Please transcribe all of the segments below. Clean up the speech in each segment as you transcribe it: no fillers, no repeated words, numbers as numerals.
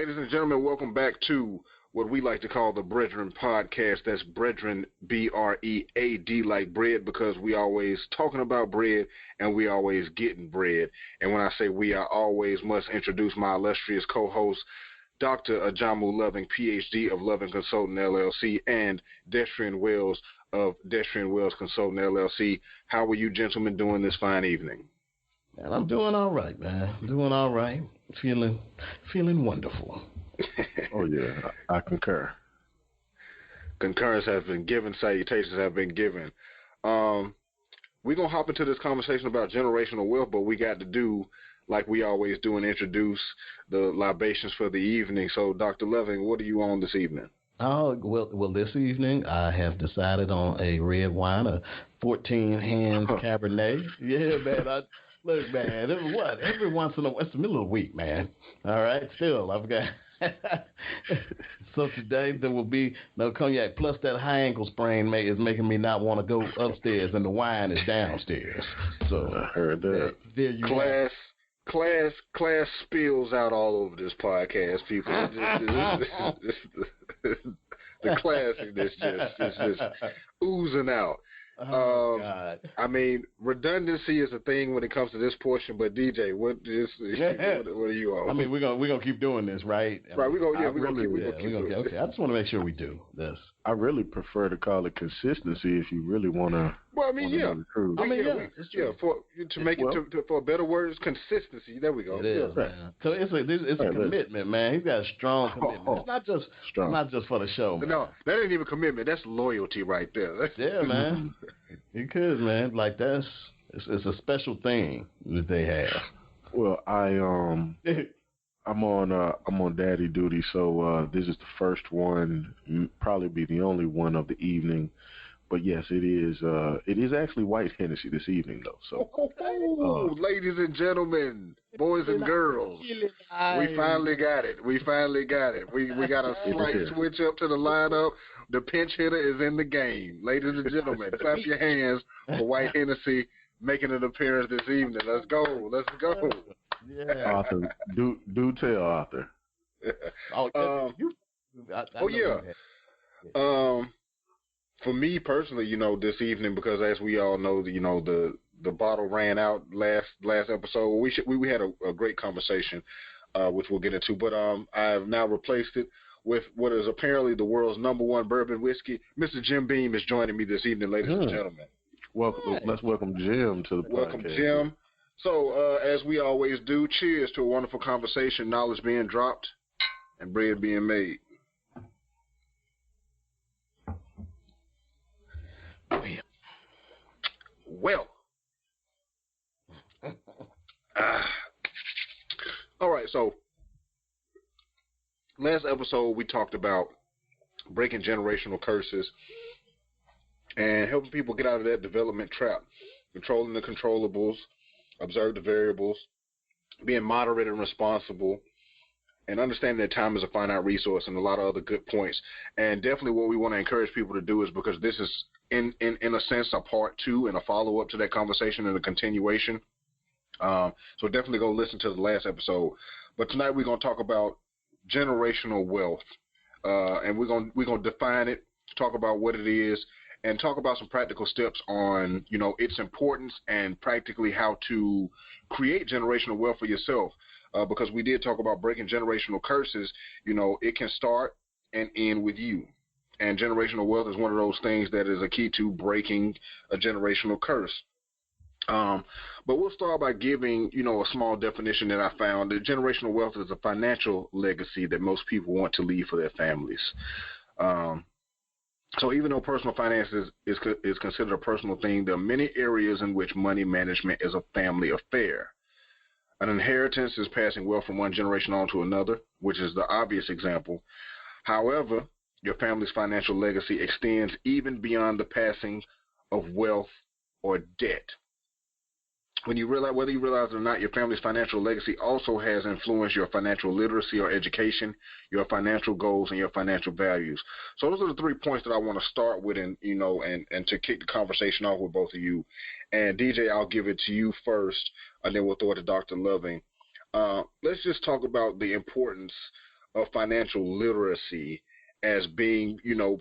Ladies and gentlemen, welcome back to what we like to call the BREADren podcast. That's BREADren, B-R-E-A-D, like bread, because we always talking about bread and we always getting bread. And when I say we, I always must introduce my illustrious co-host, Dr. Ajamu Loving, Ph.D. of Loving Consulting, LLC, and Destrian Wells of Destrian Wells Consulting, LLC. How are you gentlemen doing this fine evening? Man, I'm doing all right, man. Doing all right. Feeling wonderful. Oh, yeah, I concur. Concurrence has been given. Salutations have been given. We're going to hop into this conversation about generational wealth, but we got to do like we always do and introduce the libations for the evening. So, Dr. Loving, what are you on this evening? Oh, well, this evening I have decided on a red wine, a 14 hands Cabernet. Yeah, man. Look, man, every once in a while, it's the middle of the week, man. All right, still, I've got. So today there will be no cognac. Plus that high ankle sprain is making me not want to go upstairs, and the wine is downstairs. So I heard that. There you go. Class spills out all over this podcast, people. The class is just oozing out. Oh, God. I mean, redundancy is a thing when it comes to this portion, but DJ, what are you on? I mean, we're gonna keep doing this, right? Right, we're gonna keep doing it. Okay, I just want to make sure we do this. I really prefer to call it consistency if you really want to. Well, I mean, yeah. For a better word, it's consistency. There we go. It is, man. So it's a commitment, man. He's got a strong commitment. It's not just for the show, man. No, that ain't even commitment. That's loyalty right there. Yeah, man. You could, man. Like it's a special thing that they have. Well, I'm on daddy duty, so this is the first one, probably be the only one of the evening. But yes, it is actually white Hennessy this evening, though. So, ladies and gentlemen, boys and girls, we finally got it. We got a slight switch up to the lineup. The pinch hitter is in the game. Ladies and gentlemen, clap your hands for white Hennessy making an appearance this evening. Let's go. Yeah. Arthur, do tell Arthur. For me personally, this evening, because as we all know, the bottle ran out last episode. We had a great conversation, which we'll get into. But I have now replaced it with what is apparently the world's #1 bourbon whiskey. Mr. Jim Beam is joining me this evening, ladies and gentlemen. Welcome. Let's welcome Jim to the podcast. Welcome, Jim. So, as we always do, cheers to a wonderful conversation, knowledge being dropped, and bread being made. Well. All right, so last episode we talked about breaking generational curses and helping people get out of that development trap, controlling the controllables, observe the variables, being moderate and responsible, and understanding that time is a finite resource, and a lot of other good points. And definitely what we want to encourage people to do is, because this is, in a sense, a part 2 and a follow-up to that conversation and a continuation. So definitely go listen to the last episode. But tonight we're going to talk about generational wealth, and we're going to define it, talk about what it is, and talk about some practical steps on, its importance and practically how to create generational wealth for yourself. Because we did talk about breaking generational curses. It can start and end with you. And generational wealth is one of those things that is a key to breaking a generational curse. But we'll start by giving, a small definition that I found. That generational wealth is a financial legacy that most people want to leave for their families. So even though personal finances is considered a personal thing, there are many areas in which money management is a family affair. An inheritance is passing wealth from one generation on to another, which is the obvious example. However, your family's financial legacy extends even beyond the passing of wealth or debt. When you realize, whether you realize it or not, your family's financial legacy also has influenced your financial literacy or education, your financial goals, and your financial values. So those are the 3 points that I want to start with, and to kick the conversation off with both of you. And DJ, I'll give it to you first, and then we'll throw it to Dr. Loving. Let's just talk about the importance of financial literacy as being,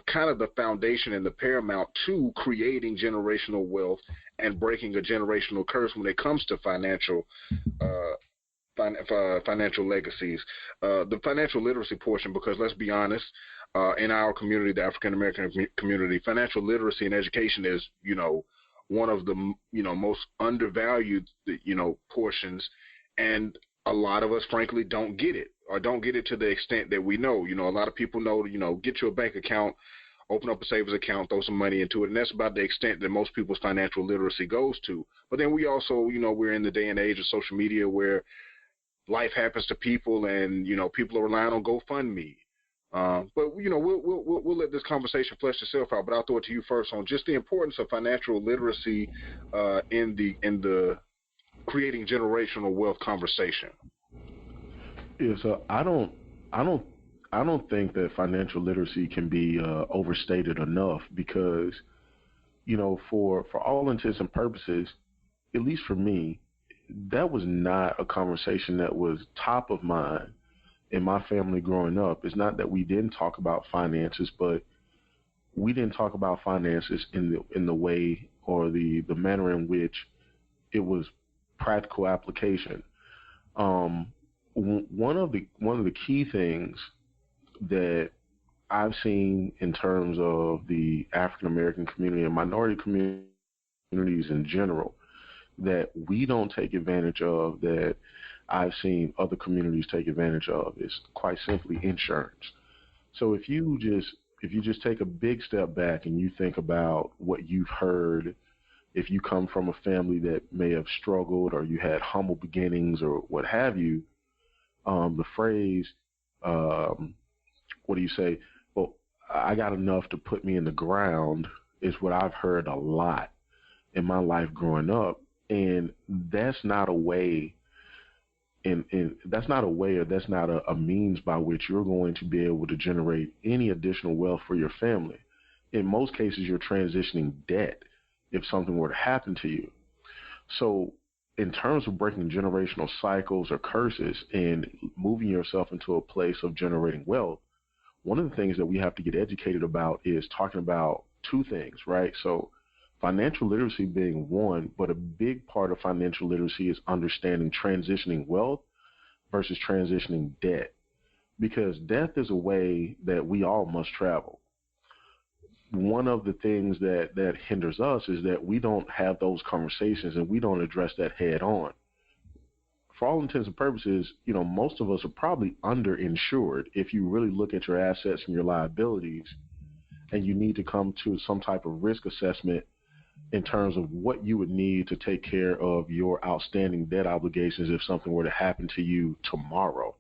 kind of the foundation and the paramount to creating generational wealth and breaking a generational curse when it comes to uh, financial legacies. The financial literacy portion, because let's be honest, in our community, the African American community, financial literacy and education is, one of the, most undervalued, portions, and a lot of us, frankly, don't get it, or don't get it to the extent that we know. A lot of people know, get you a bank account, open up a savings account, throw some money into it, and that's about the extent that most people's financial literacy goes to. But then we also, we're in the day and age of social media where life happens to people, and people are relying on GoFundMe. But we'll let this conversation flesh itself out. But I'll throw it to you first on just the importance of financial literacy in the creating generational wealth conversation. Yeah, so I don't think that financial literacy can be overstated enough, because for all intents and purposes, at least for me, that was not a conversation that was top of mind in my family growing up. It's not that we didn't talk about finances, but we didn't talk about finances in the way or the manner in which it was practical application. One of the key things that I've seen in terms of the African American community and minority communities in general that we don't take advantage of, that I've seen other communities take advantage of, is quite simply insurance. So if you just take a big step back and you think about what you've heard, if you come from a family that may have struggled, or you had humble beginnings, or what have you, the phrase, what do you say? Well, I got enough to put me in the ground is what I've heard a lot in my life growing up. And that's not a way, that's not a means by which you're going to be able to generate any additional wealth for your family. In most cases, you're transitioning debt if something were to happen to you. So in terms of breaking generational cycles or curses and moving yourself into a place of generating wealth, one of the things that we have to get educated about is talking about two things, right? So financial literacy being one, but a big part of financial literacy is understanding transitioning wealth versus transitioning debt, because death is a way that we all must travel. One of the things that hinders us is that we don't have those conversations and we don't address that head on. For all intents and purposes, most of us are probably underinsured if you really look at your assets and your liabilities, and you need to come to some type of risk assessment in terms of what you would need to take care of your outstanding debt obligations if something were to happen to you tomorrow.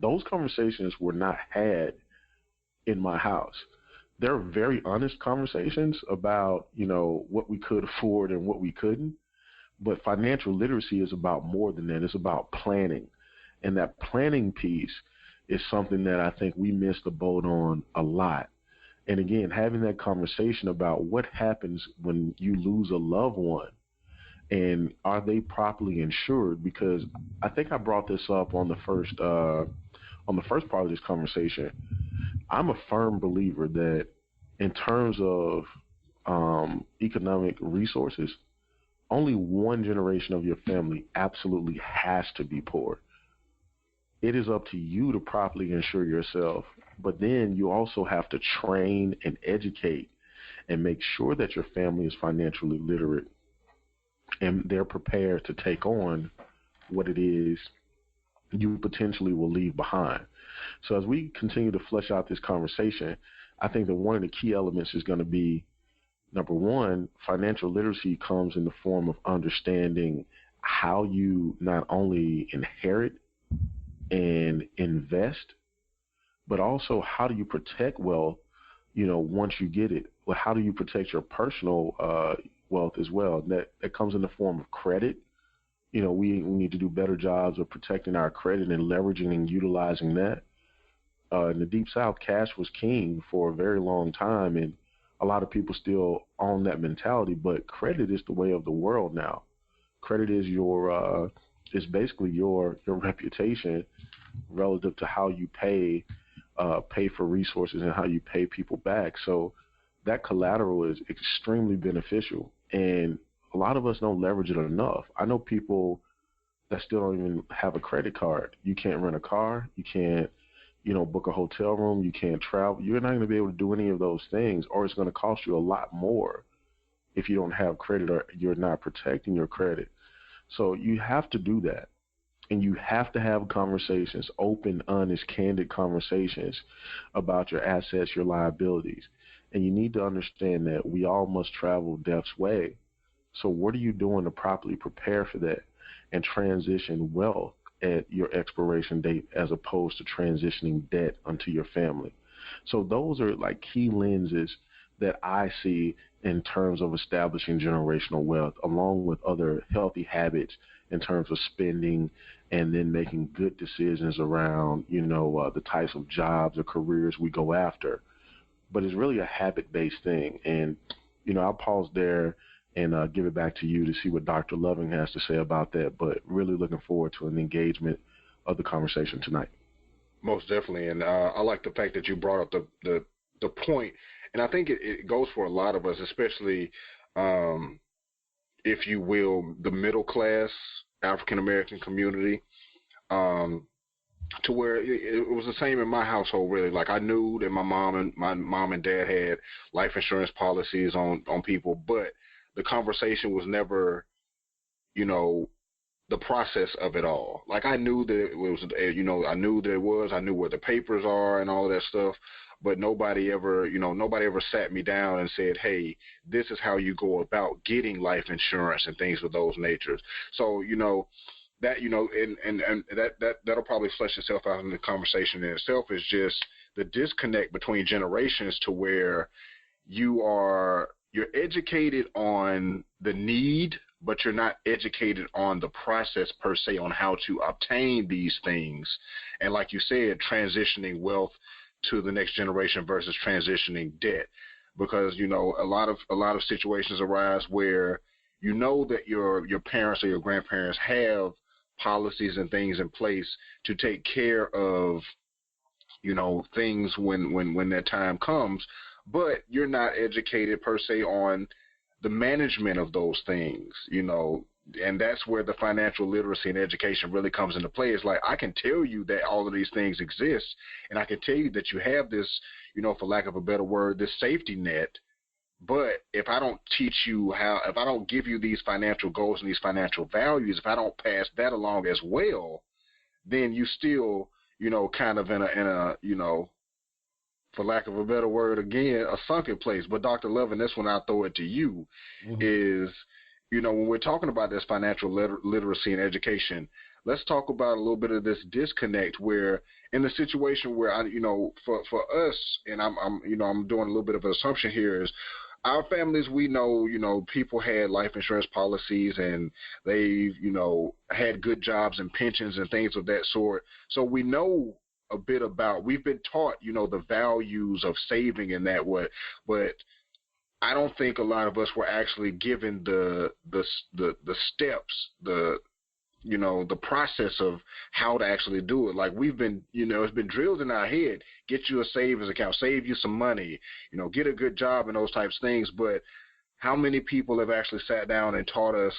Those conversations were not had in my house. There are very honest conversations about, what we could afford and what we couldn't. But financial literacy is about more than that. It's about planning. And that planning piece is something that I think we miss the boat on a lot. And again, having that conversation about what happens when you lose a loved one, and are they properly insured? Because I think I brought this up on the first part of this conversation. I'm a firm believer that in terms of economic resources, only one generation of your family absolutely has to be poor. It is up to you to properly insure yourself, but then you also have to train and educate and make sure that your family is financially literate and they're prepared to take on what it is you potentially will leave behind. So as we continue to flesh out this conversation, I think that one of the key elements is going to be, number one, financial literacy comes in the form of understanding how you not only inherit and invest, but also how do you protect wealth, once you get it. Well, how do you protect your personal wealth as well? That comes in the form of credit. We need to do better jobs of protecting our credit and leveraging and utilizing that. In the Deep South, cash was king for a very long time, and a lot of people still own that mentality, but credit is the way of the world now. Credit is your It's basically your reputation relative to how you pay for resources and how you pay people back. So that collateral is extremely beneficial, and a lot of us don't leverage it enough. I know people that still don't even have a credit card. You can't rent a car. You can't, book a hotel room. You can't travel. You're not going to be able to do any of those things, or it's going to cost you a lot more if you don't have credit or you're not protecting your credit. So you have to do that. And you have to have conversations, open, honest, candid conversations about your assets, your liabilities. And you need to understand that we all must travel death's way. So what are you doing to properly prepare for that and transition wealth at your expiration date as opposed to transitioning debt onto your family? So those are like key lenses that I see in terms of establishing generational wealth, along with other healthy habits in terms of spending and then making good decisions around, the types of jobs or careers we go after. But it's really a habit-based thing. And, I'll pause there and give it back to you to see what Dr. Loving has to say about that. But really looking forward to an engagement of the conversation tonight. Most definitely. And I like the fact that you brought up the point. And I think it goes for a lot of us, especially, if you will, the middle class African-American community, to where it was the same in my household, really. Like, I knew that my mom and dad had life insurance policies on people, but the conversation was never, the process of it all. Like, I knew that it was, I knew that it was, I knew where the papers are and all of that stuff, but nobody ever sat me down and said, hey, this is how you go about getting life insurance and things of those natures. So, that, and that'll probably flesh itself out in the conversation in itself, is just the disconnect between generations, to where you're educated on the need, but you're not educated on the process per se, on how to obtain these things. And like you said, transitioning wealth to the next generation versus transitioning debt, because a lot of situations arise where that your parents or your grandparents have policies and things in place to take care of things when that time comes, but you're not educated per se on the management of those things, and that's where the financial literacy and education really comes into play. It's like, I can tell you that all of these things exist, and I can tell you that you have this, for lack of a better word, this safety net. But if I don't teach you if I don't give you these financial goals and these financial values, if I don't pass that along as well, then you still, kind of in a, for lack of a better word, again, a sunken place. But Dr. Lovin, this one I'll throw it to you, is, when we're talking about this financial literacy and education, let's talk about a little bit of this disconnect, where in the situation where for us, and I'm doing a little bit of an assumption here, is our families, we know, people had life insurance policies, and they've, had good jobs and pensions and things of that sort. So we know a bit about, we've been taught, the values of saving and that way, but I don't think a lot of us were actually given the steps, the process of how to actually do it. Like, we've been, it's been drilled in our head, get you a savings account, save you some money, get a good job and those types of things. But how many people have actually sat down and taught us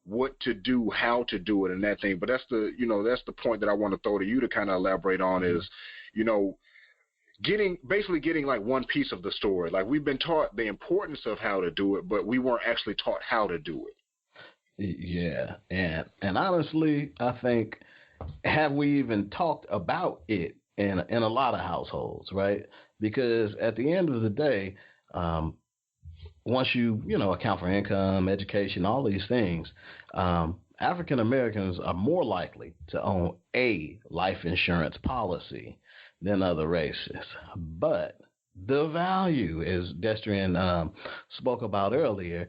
what to do, how to do it, and that thing? But that's the point that I want to throw to you to kind of elaborate on, is, getting like one piece of the story. Like, we've been taught the importance of how to do it, but we weren't actually taught how to do it. Yeah, and honestly, I think, have we even talked about it in a lot of households, right? Because at the end of the day, once you account for income, education, all these things, African Americans are more likely to own a life insurance policy than other races. But the value, as Destrian spoke about earlier,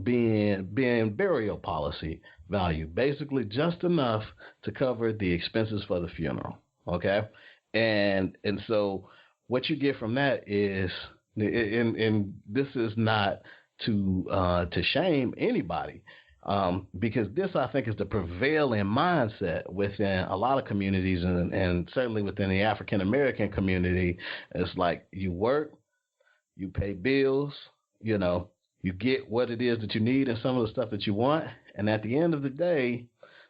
being burial policy value, basically just enough to cover the expenses for the funeral. Okay, and so what you get from that is, and this is not to shame anybody, because this, I think, is the prevailing mindset within a lot of communities, and certainly within the African American community. It's like you work, you pay bills, you know, you get what it is that you need and some of the stuff that you want, and at the end of the day,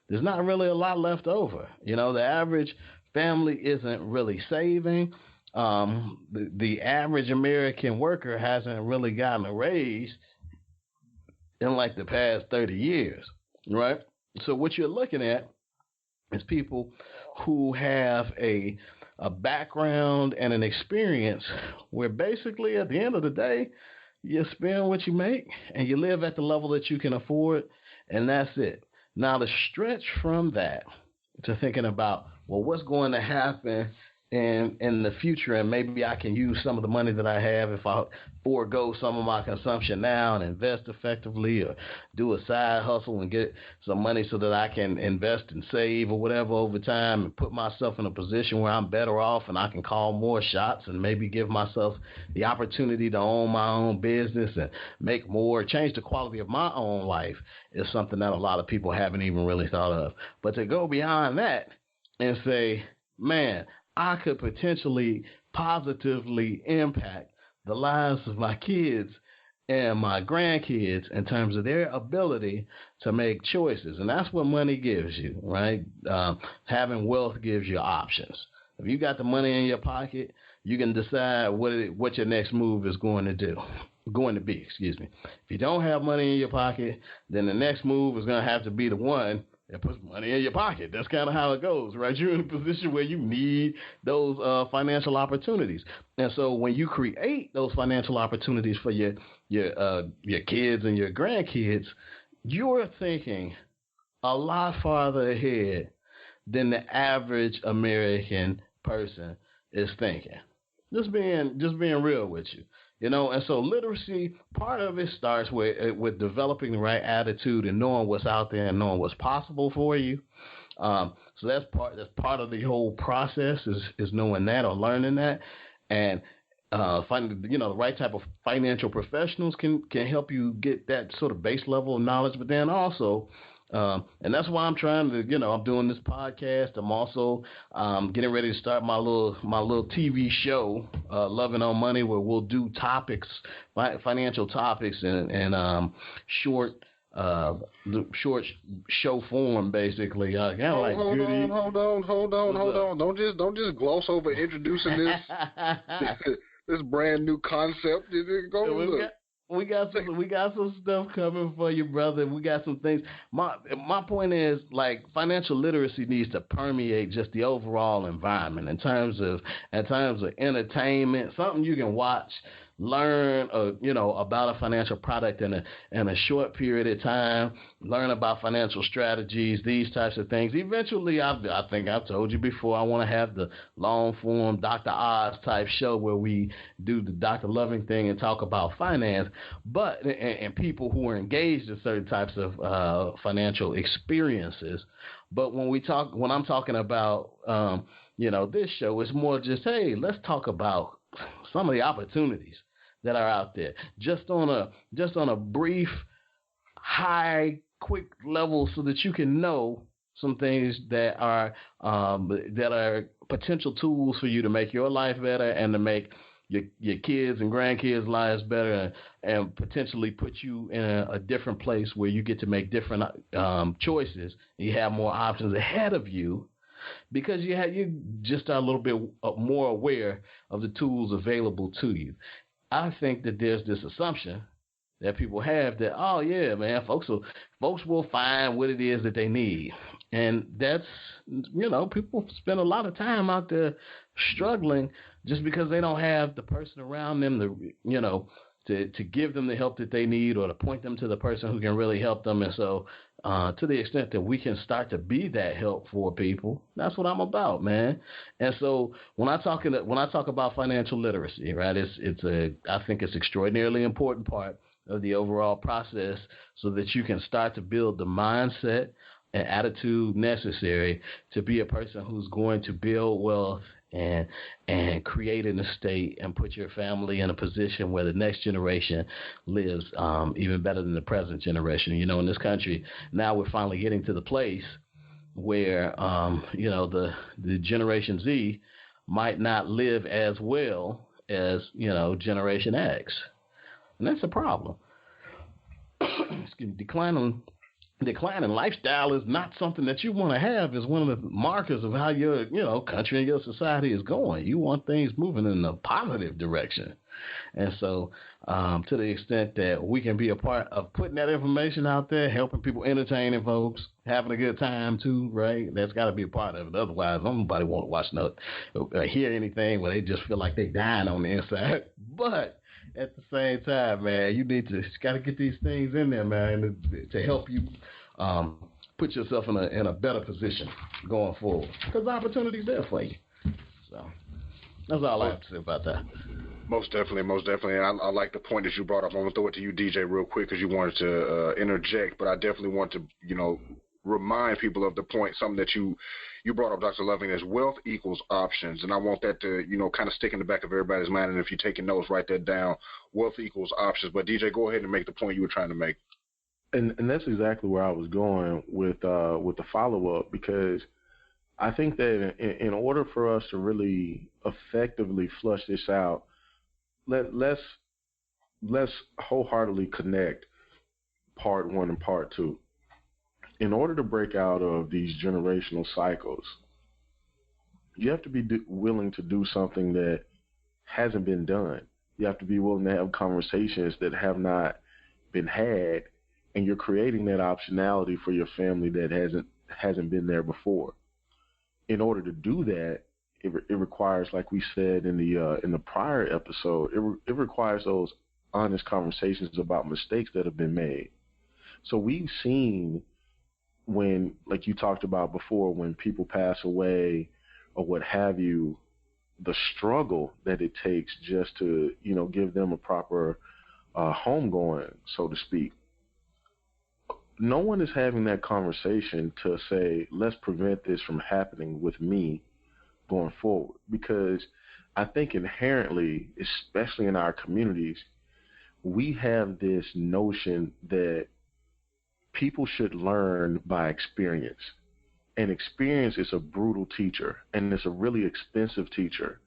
there's not really a lot left over. You know, the average family isn't really saving. The average American worker hasn't really gotten a raise in like the past 30 years, right? So what you're looking at is people who have a background and an experience where basically at the end of the day, you spend what you make and you live at the level that you can afford, and that's it. Now, the stretch from that to thinking about, well, what's going to happen in the future, and maybe I can use some of the money that I have if I forego some of my consumption now and invest effectively, or do a side hustle and get some money so that I can invest and save or whatever over time and put myself in a position where I'm better off and I can call more shots and maybe give myself the opportunity to own my own business and make more, change the quality of my own life, is something that a lot of people haven't even really thought of. But to go beyond that and say, man, I could potentially positively impact the lives of my kids and my grandkids in terms of their ability to make choices. And that's what money gives you, right? Having wealth gives you options. If you got the money in your pocket, you can decide what your next move is going to be. If you don't have money in your pocket, then the next move is going to have to be the one that puts money in your pocket. That's kind of how it goes, right? You're in a position where you need those financial opportunities. And so when you create those financial opportunities for your kids and your grandkids, you're thinking a lot farther ahead than the average American person is thinking. Just being real with you. You know, and so literacy, part of it starts with developing the right attitude and knowing what's out there and knowing what's possible for you. So that's part of the whole process is knowing that or learning that, and finding the right type of financial professionals can help you get that sort of base level of knowledge. But then also, and that's why I'm trying to, I'm doing this podcast. I'm also getting ready to start my little TV show, Loving on Money, where we'll do topics, financial topics, and short show form, basically. Hold on. Don't just gloss over introducing this this brand new concept. We got some stuff coming for you, brother. We got some things. My point is, like, financial literacy needs to permeate just the overall environment in terms of entertainment, something you can watch, learn, about a financial product in a short period of time, learn about financial strategies, these types of things. Eventually, I think I've told you before, I want to have the long form Dr. Oz type show where we do the Dr. Loving thing and talk about finance, but and people who are engaged in certain types of financial experiences. But when I'm talking about this show, it's more just, hey, let's talk about some of the opportunities that are out there, just on a brief, high, quick level, so that you can know some things that are potential tools for you to make your life better and to make your kids and grandkids' lives better, and potentially put you in a different place where you get to make different choices. You have more options ahead of you, because you just are a little bit more aware of the tools available to you. I think that there's this assumption that people have that, oh yeah, man, folks will find what it is that they need, and that's people spend a lot of time out there struggling just because they don't have the person around them to give them the help that they need, or to point them to the person who can really help them. And so to the extent that we can start to be that help for people, that's what I'm about, man. And so when I talk about financial literacy, right, I think it's extraordinarily important part of the overall process, so that you can start to build the mindset and attitude necessary to be a person who's going to build wealth and create an estate and put your family in a position where the next generation lives even better than the present generation. You know, in this country, now we're finally getting to the place where, you know, the Generation Z might not live as well as, you know, Generation X. And that's a problem. Declining lifestyle is not something that you want to have. Is one of the markers of how your, you know, country and your society is going. You want things moving in a positive direction. And so to the extent that we can be a part of putting that information out there, helping people, entertaining folks, having a good time too, right? That's got to be a part of it. Otherwise, nobody won't watch hear anything where they just feel like they dying on the inside. But at the same time, man, you got to get these things in there, man, to help you put yourself in a better position going forward, because the opportunity's there for you. So that's all I have to say about that. Most definitely. And I like the point that you brought up. I'm going to throw it to you, DJ, real quick, because you wanted to interject, but I definitely want to, you know, remind people of the point, something that you brought up, Dr. Loving, as wealth equals options. And I want that to, you know, kind of stick in the back of everybody's mind. And if you're taking notes, write that down. Wealth equals options. But DJ, go ahead and make the point you were trying to make. And that's exactly where I was going with the follow-up, because I think that in order for us to really effectively flush this out, let's wholeheartedly connect part one and part two. In order to break out of these generational cycles, you have to be willing to do something that hasn't been done. You have to be willing to have conversations that have not been had, and you're creating that optionality for your family that hasn't been there before. In order to do that, it requires, like we said in the prior episode, it requires those honest conversations about mistakes that have been made. So we've seen, when, like you talked about before, when people pass away or what have you, the struggle that it takes just to, you know, give them a proper homegoing, so to speak. No one is having that conversation to say, let's prevent this from happening with me going forward. Because I think inherently, especially in our communities, we have this notion that people should learn by experience. And experience is a brutal teacher, and it's a really expensive teacher.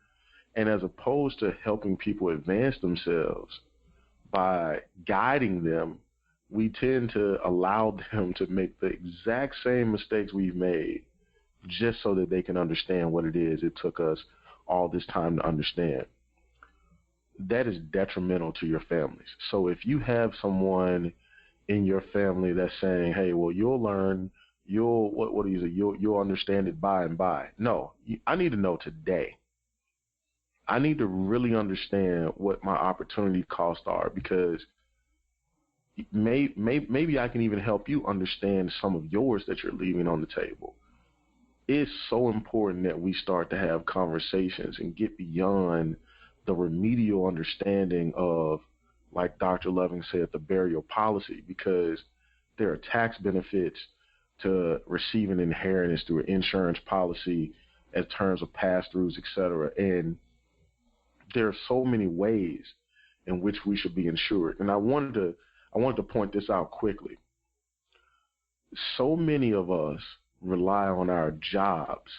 And as opposed to helping people advance themselves by guiding them, we tend to allow them to make the exact same mistakes we've made, just so that they can understand what it is it took us all this time to understand. That is detrimental to your families. So if you have someone in your family that's saying, hey, well, you'll learn, you'll understand it by and by. No, I need to know today. I need to really understand what my opportunity costs are, because maybe I can even help you understand some of yours that you're leaving on the table. It's so important that we start to have conversations and get beyond the remedial understanding of, like Dr. Loving said, the burial policy, because there are tax benefits to receiving inheritance through an insurance policy in terms of pass-throughs, et cetera. And there are so many ways in which we should be insured. And I wanted to point this out quickly. So many of us rely on our jobs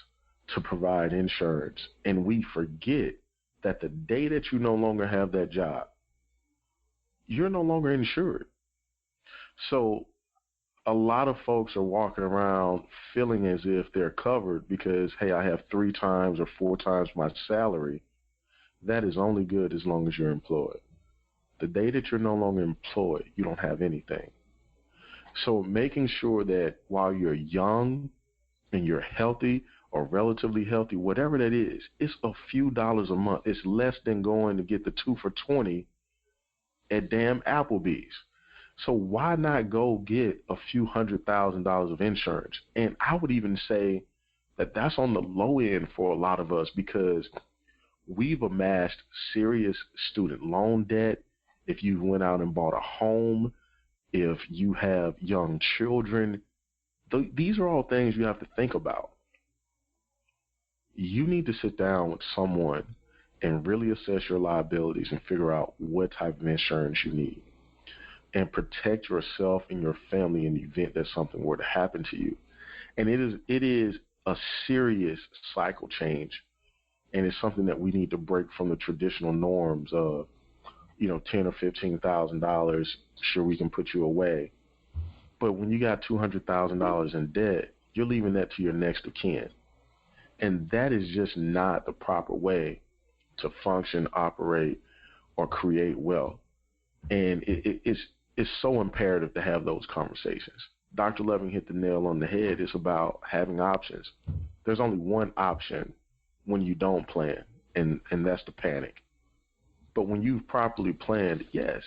to provide insurance, and we forget that the day that you no longer have that job, you're no longer insured. So a lot of folks are walking around feeling as if they're covered because, hey, I have 3 times or 4 times my salary. That is only good as long as you're employed. The day that you're no longer employed, you don't have anything. So making sure that while you're young and you're healthy or relatively healthy, whatever that is, it's a few dollars a month. It's less than going to get the 2 for $20 at damn Applebee's. So why not go get a few $100,000 of insurance? And I would even say that that's on the low end for a lot of us, because we've amassed serious student loan debt. If you went out and bought a home, if you have young children, these are all things you have to think about. you need to sit down with someone and really assess your liabilities and figure out what type of insurance you need and protect yourself and your family in the event that something were to happen to you. And it is a serious cycle change, and it's something that we need to break from the traditional norms of, $10,000 or $15,000. Sure, we can put you away, but when you got $200,000 in debt, you're leaving that to your next of kin, and that is just not the proper way to function, operate, or create wealth. And it's so imperative to have those conversations. Dr. Loving hit the nail on the head. It's about having options. There's only one option when you don't plan, and that's the panic. But when you've properly planned, yes,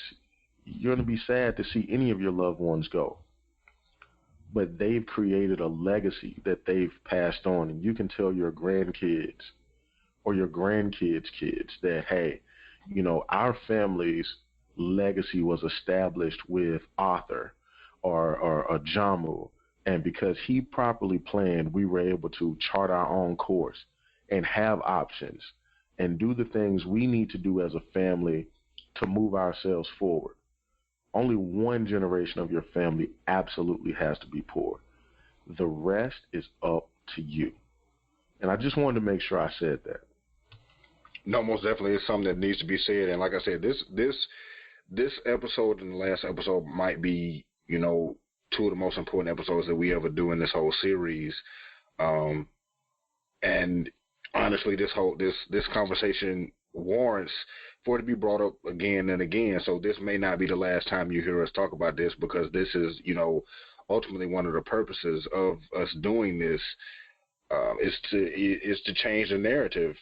you're going to be sad to see any of your loved ones go. But they've created a legacy that they've passed on, and you can tell your grandkids or your grandkids' kids that, hey, our family's legacy was established with Arthur or Jamu, and because he properly planned, we were able to chart our own course and have options and do the things we need to do as a family to move ourselves forward. Only one generation of your family absolutely has to be poor. The rest is up to you. And I just wanted to make sure I said that. No, most definitely it's something that needs to be said. And like I said, this episode and the last episode might be, two of the most important episodes that we ever do in this whole series. And honestly, this conversation warrants for it to be brought up again and again. So this may not be the last time you hear us talk about this, because this is, ultimately one of the purposes of us doing this is to change the narrative,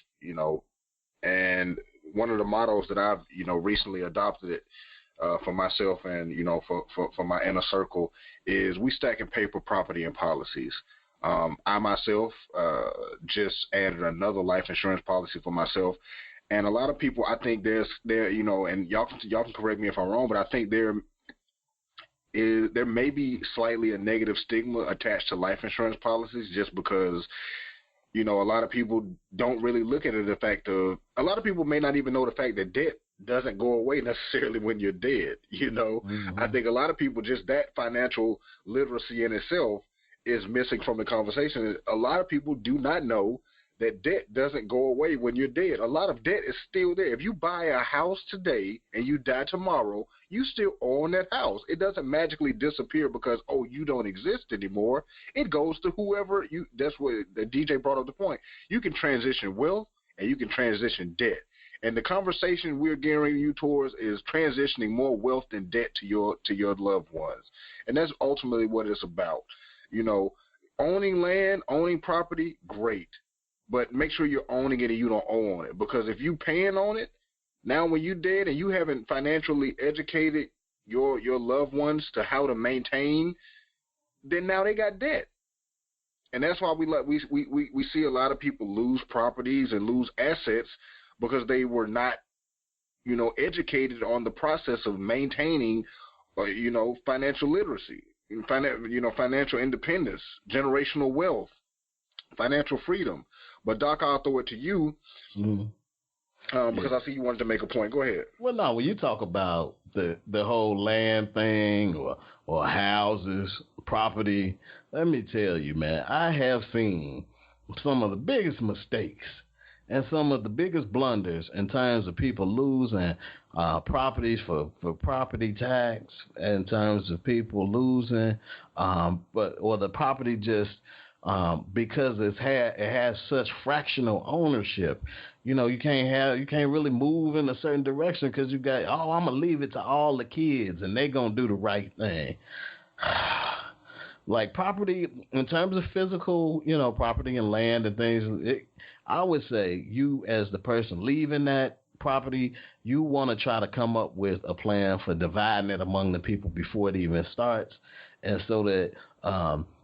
And one of the mottos that I've, recently adopted it for myself and, for my inner circle is we stack in paper, property, and policies. I myself just added another life insurance policy for myself. And a lot of people, I think and y'all can correct me if I'm wrong, but I think there may be slightly a negative stigma attached to life insurance policies just because, a lot of people don't really look at it. The fact of a lot of people may not even know the fact that debt doesn't go away necessarily when you're dead. Mm-hmm. I think a lot of people, just that financial literacy in itself is missing from the conversation. A lot of people do not know that debt doesn't go away when you're dead. A lot of debt is still there. If you buy a house today and you die tomorrow, you still own that house. It doesn't magically disappear because, you don't exist anymore. It goes to whoever you. That's what the DJ brought up the point. You can transition wealth and you can transition debt. And the conversation we're gearing you towards is transitioning more wealth than debt to your loved ones. And that's ultimately what it's about. Owning land, owning property, great. But make sure you're owning it and you don't own it. Because if you paying on it, now when you're dead and you haven't financially educated your loved ones to how to maintain, then now they got debt. And that's why we see a lot of people lose properties and lose assets because they were not, educated on the process of maintaining, financial literacy, financial independence, generational wealth, financial freedom. But Doc, I'll throw it to you because I see you wanted to make a point. Go ahead. Well, no, when you talk about the whole land thing or houses, property, let me tell you, man, I have seen some of the biggest mistakes and some of the biggest blunders in terms of people losing properties for property tax, in terms of people losing, or the property just because it has such fractional ownership. You can't really move in a certain direction because you got, I'm gonna leave it to all the kids and they gonna do the right thing. Like property, in terms of physical, property and land and things, I would say you as the person leaving that property, you want to try to come up with a plan for dividing it among the people before it even starts, and so that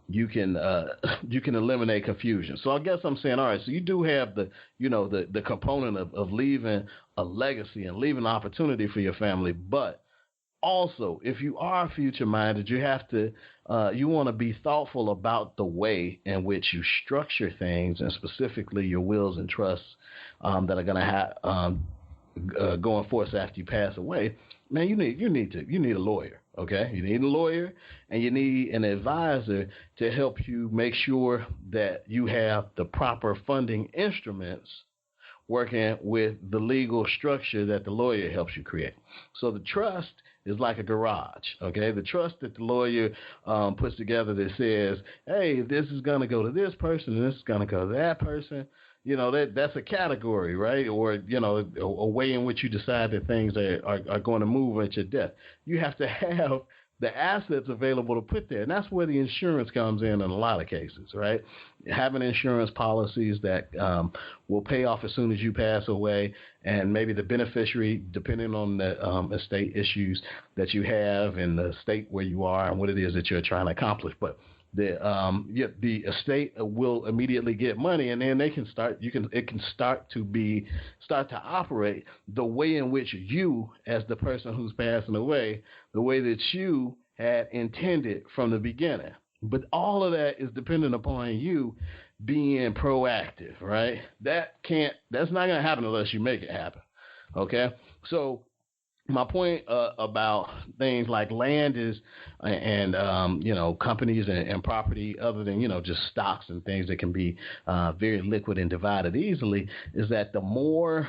you can eliminate confusion. So I guess I'm saying, all right, so you do have the component of leaving a legacy and leaving an opportunity for your family, but Also, if you are future minded, you have to you want to be thoughtful about the way in which you structure things, and specifically your wills and trusts that are going to have go in force after you pass away. Man, you need a lawyer. Okay, you need a lawyer, and you need an advisor to help you make sure that you have the proper funding instruments working with the legal structure that the lawyer helps you create. So the trust is like a garage, okay? The trust that the lawyer puts together that says, hey, this is going to go to this person, and this is going to go to that person. You know, that's a category, right? Or, you know, a way in which you decide that things are going to move at your death. You have to have the assets available to put there. And that's where the insurance comes in a lot of cases, right? Having insurance policies that will pay off as soon as you pass away, and maybe the beneficiary, depending on the estate issues that you have and the state where you are and what it is that you're trying to accomplish. But the estate will immediately get money, and then they can start. It can start to operate the way in which you, as the person who's passing away, the way that you had intended from the beginning. But all of that is dependent upon you being proactive, right? That's not going to happen unless you make it happen. Okay, so my point about things like land is, and companies and property, other than just stocks and things that can be very liquid and divided easily, is that the more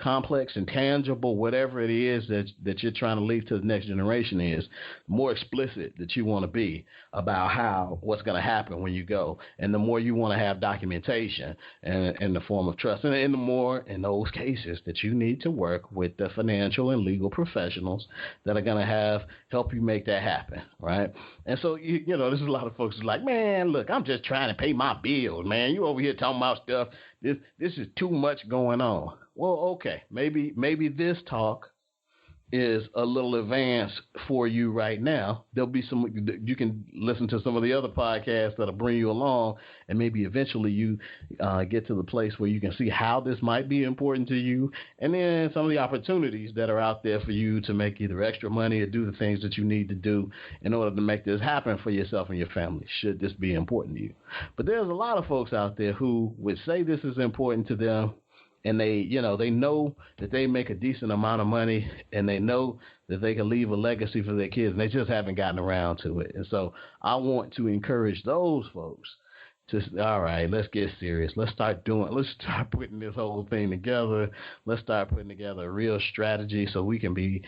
complex and tangible whatever it is that you're trying to leave to the next generation is, the more explicit that you want to be about what's going to happen when you go, and the more you want to have documentation in the form of trust, and the more in those cases that you need to work with the financial and legal professionals that are going to help you make that happen, right? And so there's a lot of folks who's like, man, look, I'm just trying to pay my bills, man. You over here talking about stuff. This is too much going on. Well, okay, maybe this talk is a little advanced for you right now. There'll be you can listen to some of the other podcasts that'll bring you along, and maybe eventually you get to the place where you can see how this might be important to you, and then some of the opportunities that are out there for you to make either extra money or do the things that you need to do in order to make this happen for yourself and your family, should this be important to you. But there's a lot of folks out there who would say this is important to them, and they know that they make a decent amount of money, and they know that they can leave a legacy for their kids, and they just haven't gotten around to it. And so I want to encourage those folks to, all right, let's get serious. Let's start putting this whole thing together. Let's start putting together a real strategy so we can be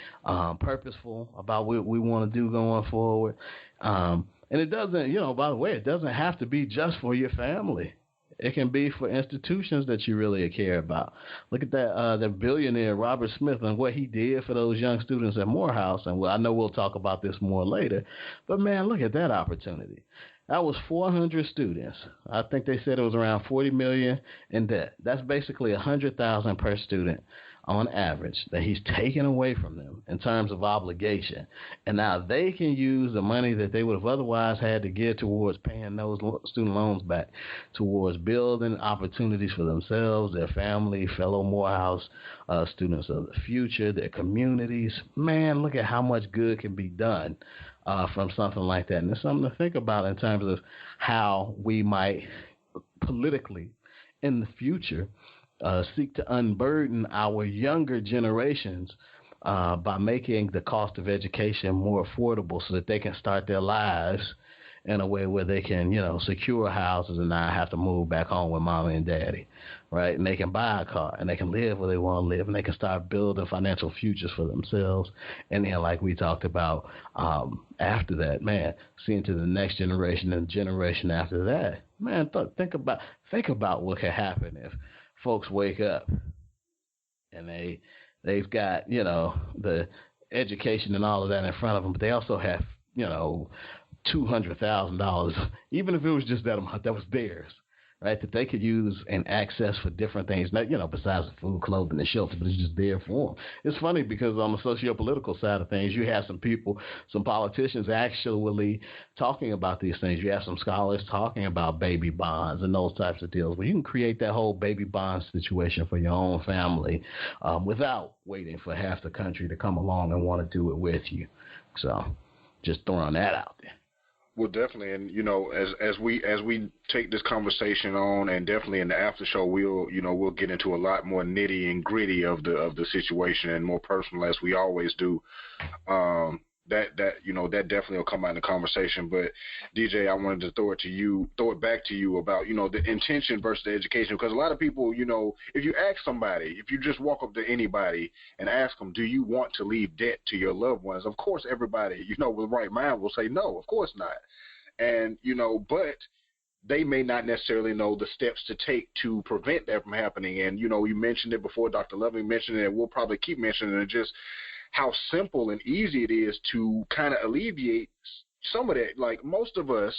purposeful about what we want to do going forward. And it doesn't, by the way, it doesn't have to be just for your family. It can be for institutions that you really care about. Look at that billionaire Robert Smith and what he did for those young students at Morehouse. And I know we'll talk about this more later. But, man, look at that opportunity. That was 400 students. I think they said it was around $40 million in debt. That's basically $100,000 per student on average that he's taken away from them in terms of obligation. And now they can use the money that they would have otherwise had to give towards paying those student loans back, towards building opportunities for themselves, their family, fellow Morehouse students of the future, their communities. Man, look at how much good can be done from something like that. And it's something to think about in terms of how we might politically in the future seek to unburden our younger generations by making the cost of education more affordable so that they can start their lives in a way where they can, secure houses and not have to move back home with mama and daddy, right? And they can buy a car and they can live where they want to live, and they can start building financial futures for themselves. And then, like we talked about, after that, man, seeing to the next generation and the generation after that, man, think about what could happen if folks wake up and they've got the education and all of that in front of them, but they also have $200,000, even if it was just that amount that was theirs, right, that they could use and access for different things, not, besides the food, clothing, and shelter, but it's just there for them. It's funny because on the socio-political side of things, you have some people, some politicians actually talking about these things. You have some scholars talking about baby bonds and those types of deals where you can create that whole baby bond situation for your own family without waiting for half the country to come along and want to do it with you. So just throwing that out there. Well, definitely, and as we take this conversation on, and definitely in the after show, we'll get into a lot more nitty and gritty of the situation and more personal as we always do. That definitely will come out in the conversation. But DJ, I wanted to throw it back to you about the intention versus the education, because a lot of people, if you ask somebody, if you just walk up to anybody and ask them, do you want to leave debt to your loved ones? Of course, everybody with the right mind will say no, of course not. And but they may not necessarily know the steps to take to prevent that from happening. And you mentioned it before, Dr. Loving mentioned it, and we'll probably keep mentioning it, just how simple and easy it is to kind of alleviate some of that. Like most of us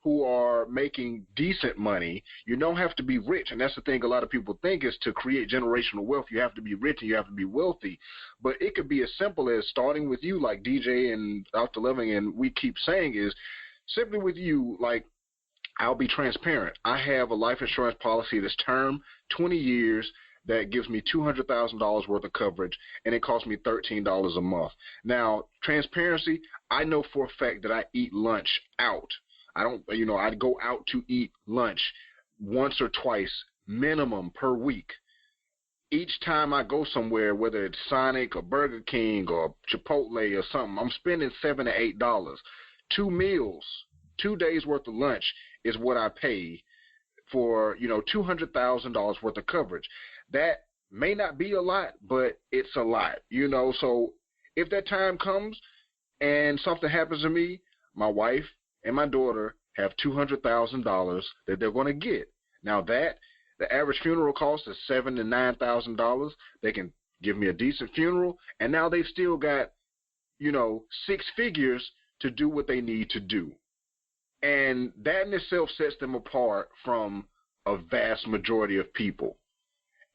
who are making decent money, you don't have to be rich. And that's the thing a lot of people think, is to create generational wealth, you have to be rich and you have to be wealthy. But it could be as simple as starting with you, like DJ and Dr. Loving, and we keep saying, is simply with you, like, I'll be transparent. I have a life insurance policy that's term, 20 years, that gives me $200,000 worth of coverage, and it costs me $13 a month. Now, transparency, I know for a fact that I eat lunch out. I don't, I go out to eat lunch once or twice minimum per week. Each time I go somewhere, whether it's Sonic or Burger King or Chipotle or something, I'm spending $7 to $8. 2 meals, 2 days worth of lunch is what I pay for, $200,000 worth of coverage. That may not be a lot, but it's a lot, So if that time comes and something happens to me, my wife and my daughter have $200,000 that they're going to get. Now the average funeral cost is $7,000 to $9,000. They can give me a decent funeral, and now they've still got, 6 figures to do what they need to do. And that in itself sets them apart from a vast majority of people.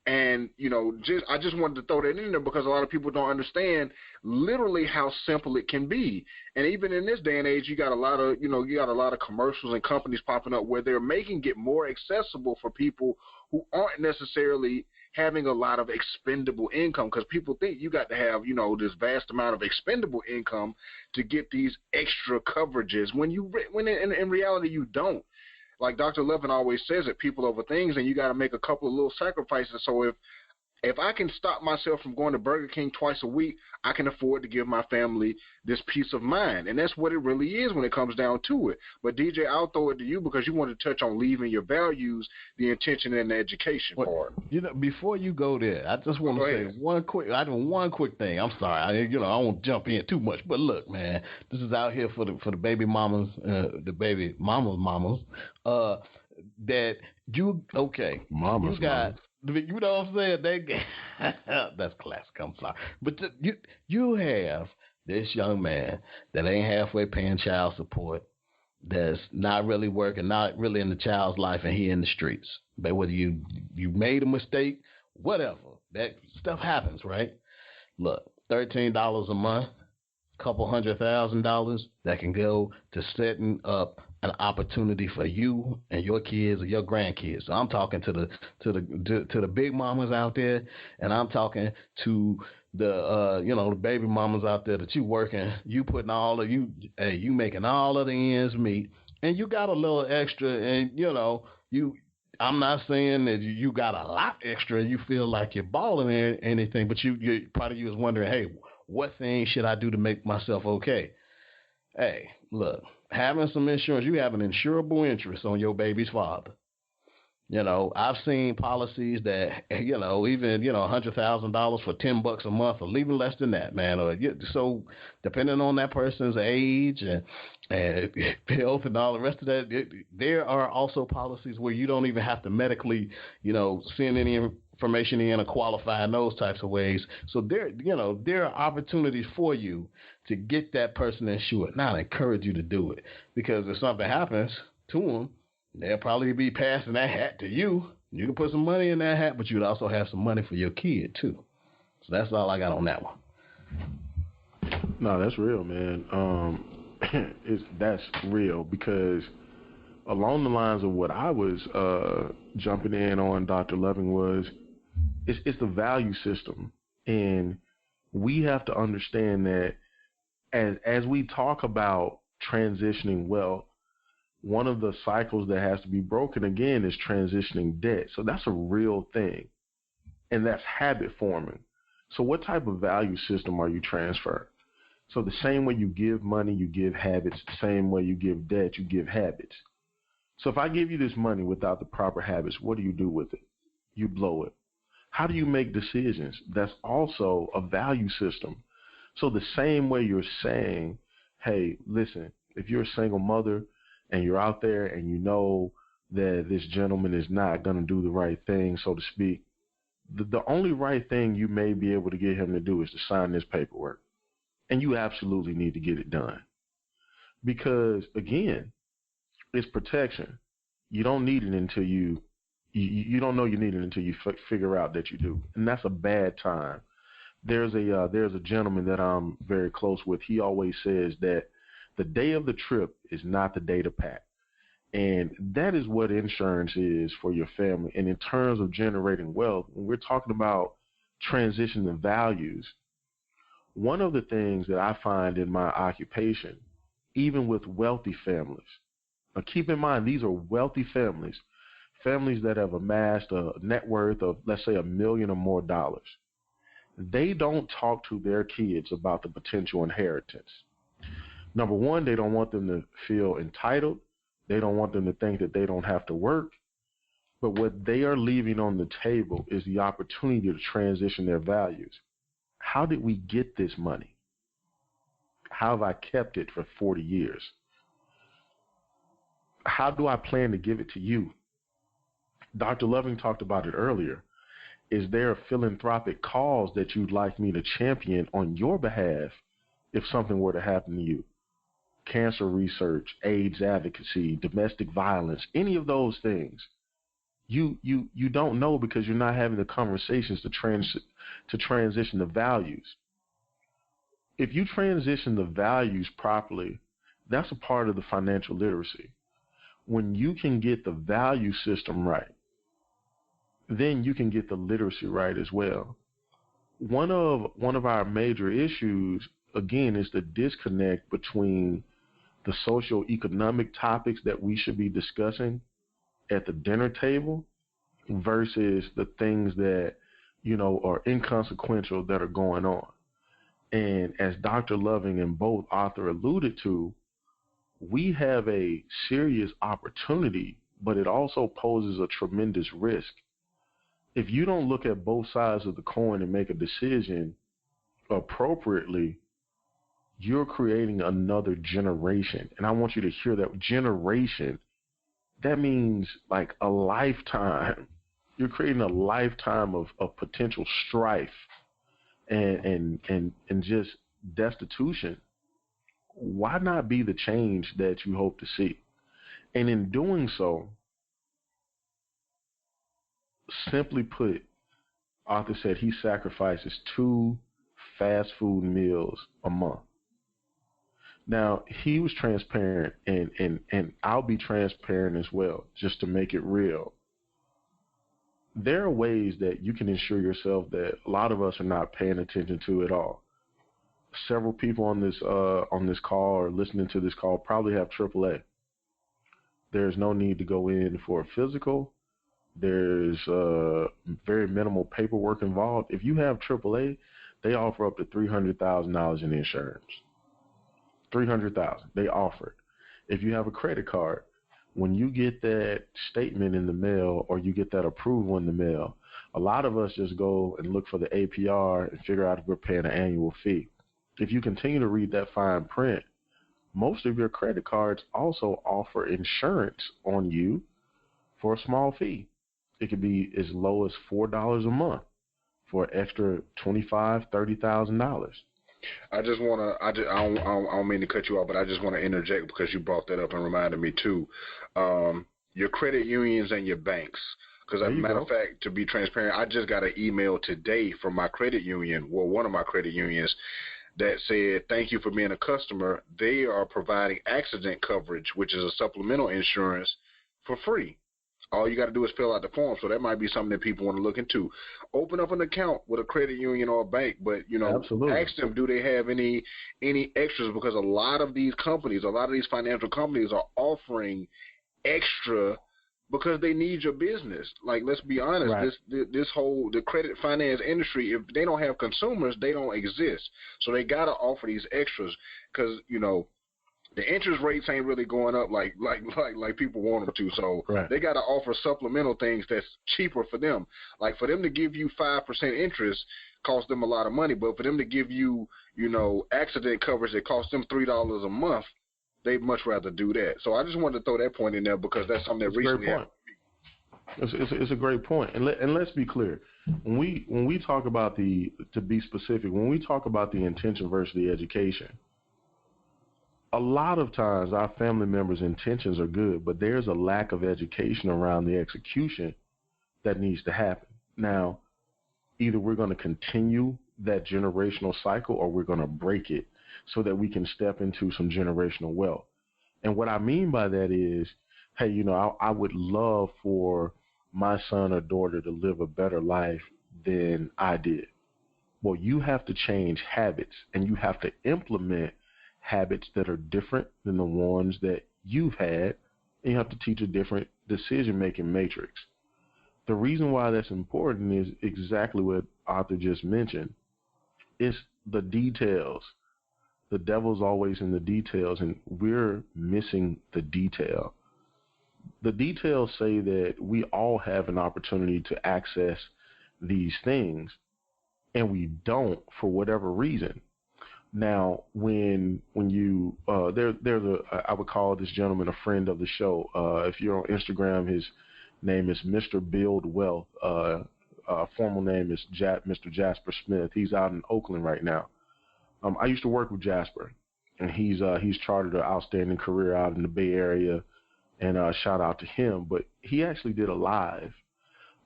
And, I just wanted to throw that in there because a lot of people don't understand literally how simple it can be. And even in this day and age, you got a lot of commercials and companies popping up where they're making it more accessible for people who aren't necessarily having a lot of expendable income, because people think you got to have, this vast amount of expendable income to get these extra coverages when in reality you don't. Like Dr. Levin always says it, people over things, and you got to make a couple of little sacrifices. So if I can stop myself from going to Burger King twice a week, I can afford to give my family this peace of mind. And that's what it really is when it comes down to it. But DJ, I'll throw it to you because you want to touch on leaving your values, the intention, and the education part. Before you go there, I just want to say one quick thing. I'm sorry, I won't jump in too much, but look, man, this is out here for the baby mamas, that mamas got. You know what I'm saying? That's classic. I'm sorry, but you have this young man that ain't halfway paying child support, that's not really working, not really in the child's life, and he in the streets. But whether you made a mistake, whatever, that stuff happens, right? Look, $13 a month, couple $100,000 that can go to setting up an opportunity for you and your kids or your grandkids. So I'm talking to the big mamas out there, and I'm talking to the baby mamas out there that you working, you putting you making all of the ends meet, and you got a little extra, and I'm not saying that you got a lot extra and you feel like you're balling or anything, but you part of you is wondering, hey, what thing should I do to make myself okay? Hey, look, having some insurance, you have an insurable interest on your baby's father. I've seen policies that, even, $100,000 for $10 a month, or even less than that, man. So depending on that person's age and health and all the rest of that, there are also policies where you don't even have to medically, send any information in or qualify in those types of ways. So there are opportunities for you to get that person insured. Now, I encourage you to do it, because if something happens to them, they'll probably be passing that hat to you. You can put some money in that hat, but you'd also have some money for your kid too. So that's all I got on that one. No, that's real, man. That's real because along the lines of what I was jumping in on, Dr. Loving, was it's the value system, and we have to understand that as we talk about transitioning wealth, one of the cycles that has to be broken again is transitioning debt. So that's a real thing, and that's habit forming. So what type of value system are you transferring? So the same way you give money, you give habits. The same way you give debt, you give habits. So if I give you this money without the proper habits, what do you do with it? You blow it. How do you make decisions? That's also a value system. So the same way you're saying, hey, listen, if you're a single mother and you're out there and you know that this gentleman is not going to do the right thing, so to speak, the only right thing you may be able to get him to do is to sign this paperwork. And you absolutely need to get it done. Because, again, it's protection. You don't need it until you don't know you need it until you figure out that you do. And that's a bad time. There's a gentleman that I'm very close with. He always says that the day of the trip is not the day to pack. And that is what insurance is for your family. And in terms of generating wealth, when we're talking about transitioning values, one of the things that I find in my occupation, even with wealthy families, now keep in mind these are wealthy families that have amassed a net worth of, let's say, $1 million or more dollars. They don't talk to their kids about the potential inheritance. Number one, they don't want them to feel entitled. They don't want them to think that they don't have to work. But what they are leaving on the table is the opportunity to transition their values. How did we get this money? How have I kept it for 40 years? How do I plan to give it to you? Dr. Loving talked about it earlier. Is there a philanthropic cause that you'd like me to champion on your behalf if something were to happen to you? Cancer research, AIDS advocacy, domestic violence, any of those things. You don't know because you're not having the conversations to transition the values. If you transition the values properly, that's a part of the financial literacy. When you can get the value system right, then you can get the literacy right as well. One of our major issues, again, is the disconnect between the socio-economic topics that we should be discussing at the dinner table versus the things that, are inconsequential that are going on. And as Dr. Loving and both author alluded to, we have a serious opportunity, but it also poses a tremendous risk. If you don't look at both sides of the coin and make a decision appropriately, you're creating another generation. And I want you to hear that generation. That means like a lifetime. You're creating a lifetime of potential strife and just destitution. Why not be the change that you hope to see? And in doing so, simply put, Arthur said he sacrifices 2 fast food meals a month. Now, he was transparent, and I'll be transparent as well, just to make it real. There are ways that you can ensure yourself that a lot of us are not paying attention to at all. Several people on this call or listening to this call probably have AAA. There's no need to go in for a physical. There's very minimal paperwork involved. If you have AAA, they offer up to $300,000 in insurance. $300,000, they offer it. If you have a credit card, when you get that statement in the mail or you get that approval in the mail, a lot of us just go and look for the APR and figure out if we're paying an annual fee. If you continue to read that fine print, most of your credit cards also offer insurance on you for a small fee. It could be as low as $4 a month for an extra $25,000, $30,000. I just want to, I don't mean to cut you off, but I just want to interject because you brought that up and reminded me too. your credit unions and your banks. Because as a matter of fact, to be transparent, I just got an email today from my credit union, well, one of my credit unions, that said, thank you for being a customer. They are providing accident coverage, which is a supplemental insurance, for free. All you got to do is fill out the form. So that might be something that people want to look into. Open up an account with a credit union or a bank, but, you know, ask them, do they have any extras? Because a lot of these companies, a lot of these financial companies are offering extra because they need your business. Like, let's be honest, right. this whole, the credit finance industry, if they don't have consumers, they don't exist. So they got to offer these extras because, you know, the interest rates ain't really going up like people want them to. So right. they got to offer supplemental things that's cheaper for them. Like, for them to give you 5% interest costs them a lot of money, but for them to give you, you know, accident coverage that costs them $3 a month, they'd much rather do that. So I just wanted to throw that point in there because that's something that recently happened. It's a great point. And let's be clear. When we talk about to be specific, when we talk about the intention versus the education, a lot of times our family members' intentions are good, but there's a lack of education around the execution that needs to happen. Now, either we're going to continue that generational cycle or we're going to break it so that we can step into some generational wealth. And what I mean by that is, hey, you know, I would love for my son or daughter to live a better life than I did. Well, you have to change habits, and you have to implement habits that are different than the ones that you've had, and you have to teach a different decision-making matrix. The reason why that's important is exactly what Arthur just mentioned. It's the details. The devil's always in the details, and we're missing the detail. The details say that we all have an opportunity to access these things, and we don't for whatever reason. Now, when you I would call this gentleman a friend of the show. If you're on Instagram, his name is Mr. Build Wealth. Formal name is Mr. Jasper Smith. He's out in Oakland right now. I used to work with Jasper, and he's chartered an outstanding career out in the Bay Area, and shout out to him. But he actually did a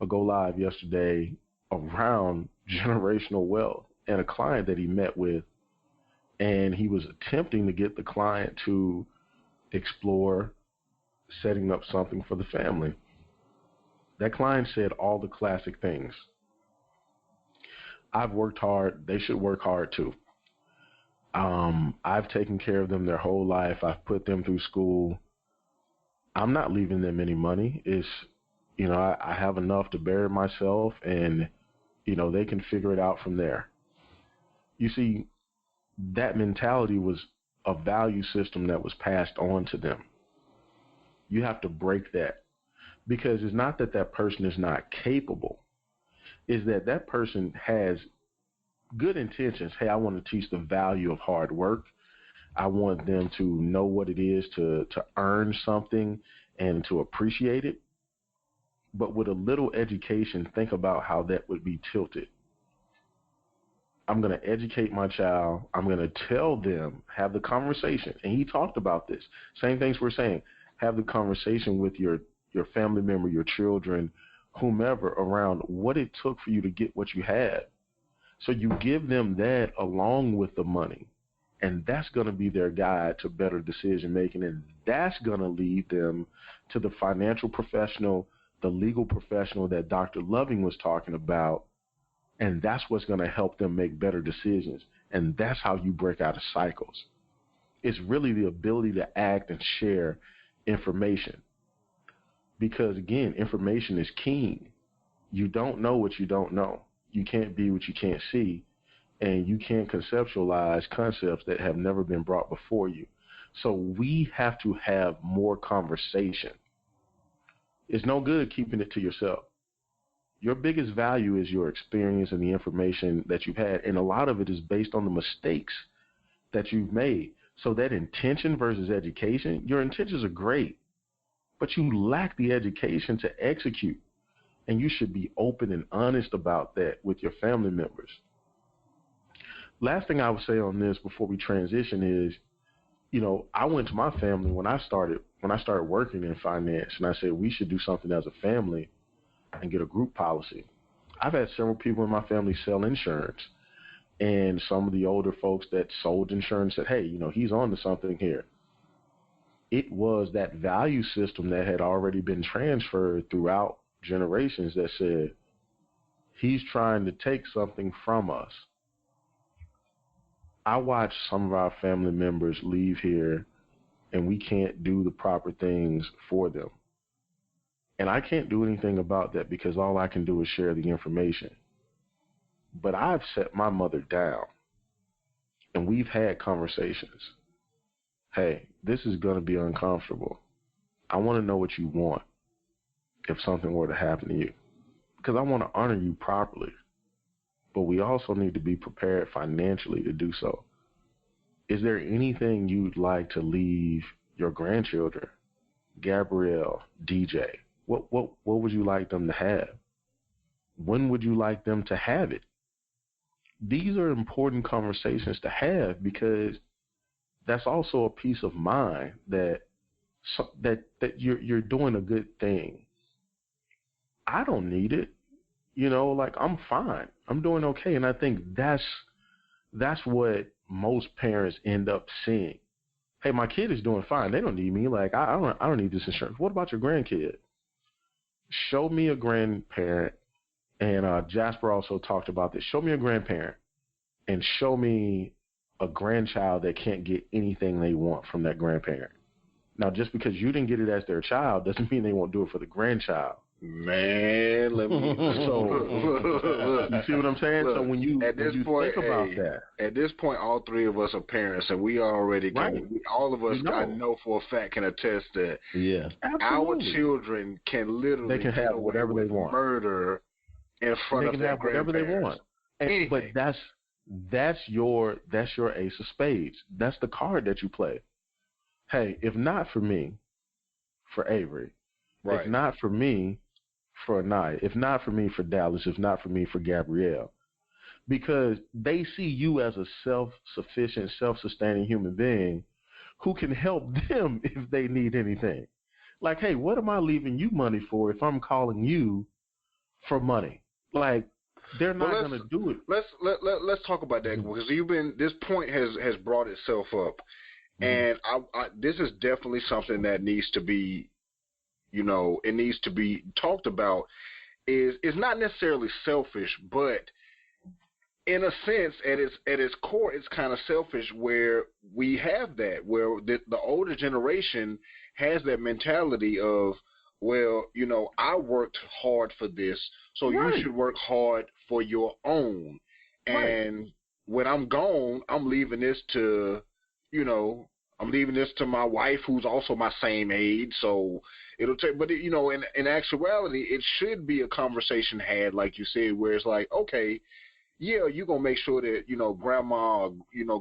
go live yesterday around generational wealth and a client that he met with, and he was attempting to get the client to explore setting up something for the family. That client said all the classic things. I've worked hard. They should work hard too. I've taken care of them their whole life. I've put them through school. I'm not leaving them any money. It's, you know, I have enough to bury myself, and, you know, they can figure it out from there. You see, that mentality was a value system that was passed on to them. You have to break that, because it's not that that person is not capable. It's that that person has good intentions. Hey, I want to teach the value of hard work. I want them to know what it is to earn something and to appreciate it. But with a little education, think about how that would be tilted. I'm going to educate my child. I'm going to tell them, have the conversation. And he talked about this. Same things we're saying. Have the conversation with your family member, your children, whomever, around what it took for you to get what you had. So you give them that along with the money. And that's going to be their guide to better decision making. And that's going to lead them to the financial professional, the legal professional that Dr. Loving was talking about. And that's what's going to help them make better decisions. And that's how you break out of cycles. It's really the ability to act and share information. Because, again, information is king. You don't know what you don't know. You can't be what you can't see. And you can't conceptualize concepts that have never been brought before you. So we have to have more conversation. It's no good keeping it to yourself. Your biggest value is your experience and the information that you've had. And a lot of it is based on the mistakes that you've made. So that intention versus education, your intentions are great, but you lack the education to execute. And you should be open and honest about that with your family members. Last thing I would say on this before we transition is, I went to my family when I started working in finance, and I said we should do something as a family and get a group policy. I've had several people in my family sell insurance, and some of the older folks that sold insurance said, hey, he's on to something here. It was that value system that had already been transferred throughout generations that said, he's trying to take something from us. I watched some of our family members leave here, and we can't do the proper things for them. And I can't do anything about that because all I can do is share the information. But I've set my mother down, and we've had conversations. Hey, this is going to be uncomfortable. I want to know what you want if something were to happen to you, because I want to honor you properly. But we also need to be prepared financially to do so. Is there anything you'd like to leave your grandchildren, Gabrielle, DJ? What would you like them to have? When would you like them to have it? These are important conversations to have, because that's also a peace of mind that you're doing a good thing. I don't need it. I'm fine. I'm doing okay. And I think that's what most parents end up seeing. Hey, my kid is doing fine. They don't need me. Like, I don't need this insurance. What about your grandkid? Show me a grandparent. And Jasper also talked about this. Show me a grandparent and show me a grandchild that can't get anything they want from that grandparent. Now, just because you didn't get it as their child doesn't mean they won't do it for the grandchild. Man, let me. You see what I'm saying? So when you think about that, at this point, all three of us are parents, and we already all of us, I know for a fact, can attest that. Yeah, our children can literally have whatever they want. Murder in front of their grandparents. Whatever they want. But that's your ace of spades. That's the card that you play. Hey, if not for me, for Avery. Right. If not for me, for Anaya. If not for me, for Dallas. If not for me, for Gabrielle. Because they see you as a self-sufficient, self-sustaining human being who can help them if they need anything. Like, hey, what am I leaving you money for if I'm calling you for money? Like, they're not going to do it. Let's talk about that, because this point has brought itself up, and this is definitely something that needs to be, it needs to be talked about. It's not necessarily selfish, but in a sense, at its core, it's kind of selfish, where we have that, where the older generation has that mentality of, well, I worked hard for this, so you should work hard for your own. And when I'm gone, I'm leaving this to, my wife, who's also my same age. So it'll take, but in actuality, it should be a conversation had, like you said, where it's like, okay, yeah, you're gonna make sure that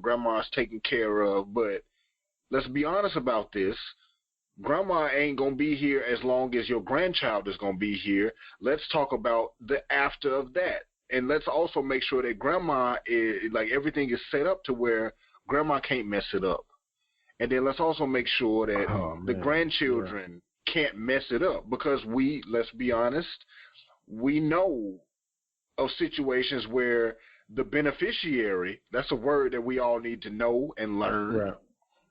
grandma's taken care of, but let's be honest about this. Grandma ain't going to be here as long as your grandchild is going to be here. Let's talk about the after of that. And let's also make sure that grandma is, like, everything is set up to where grandma can't mess it up. And then let's also make sure that the grandchildren can't mess it up, because let's be honest, we know of situations where the beneficiary, that's a word that we all need to know and learn. Right.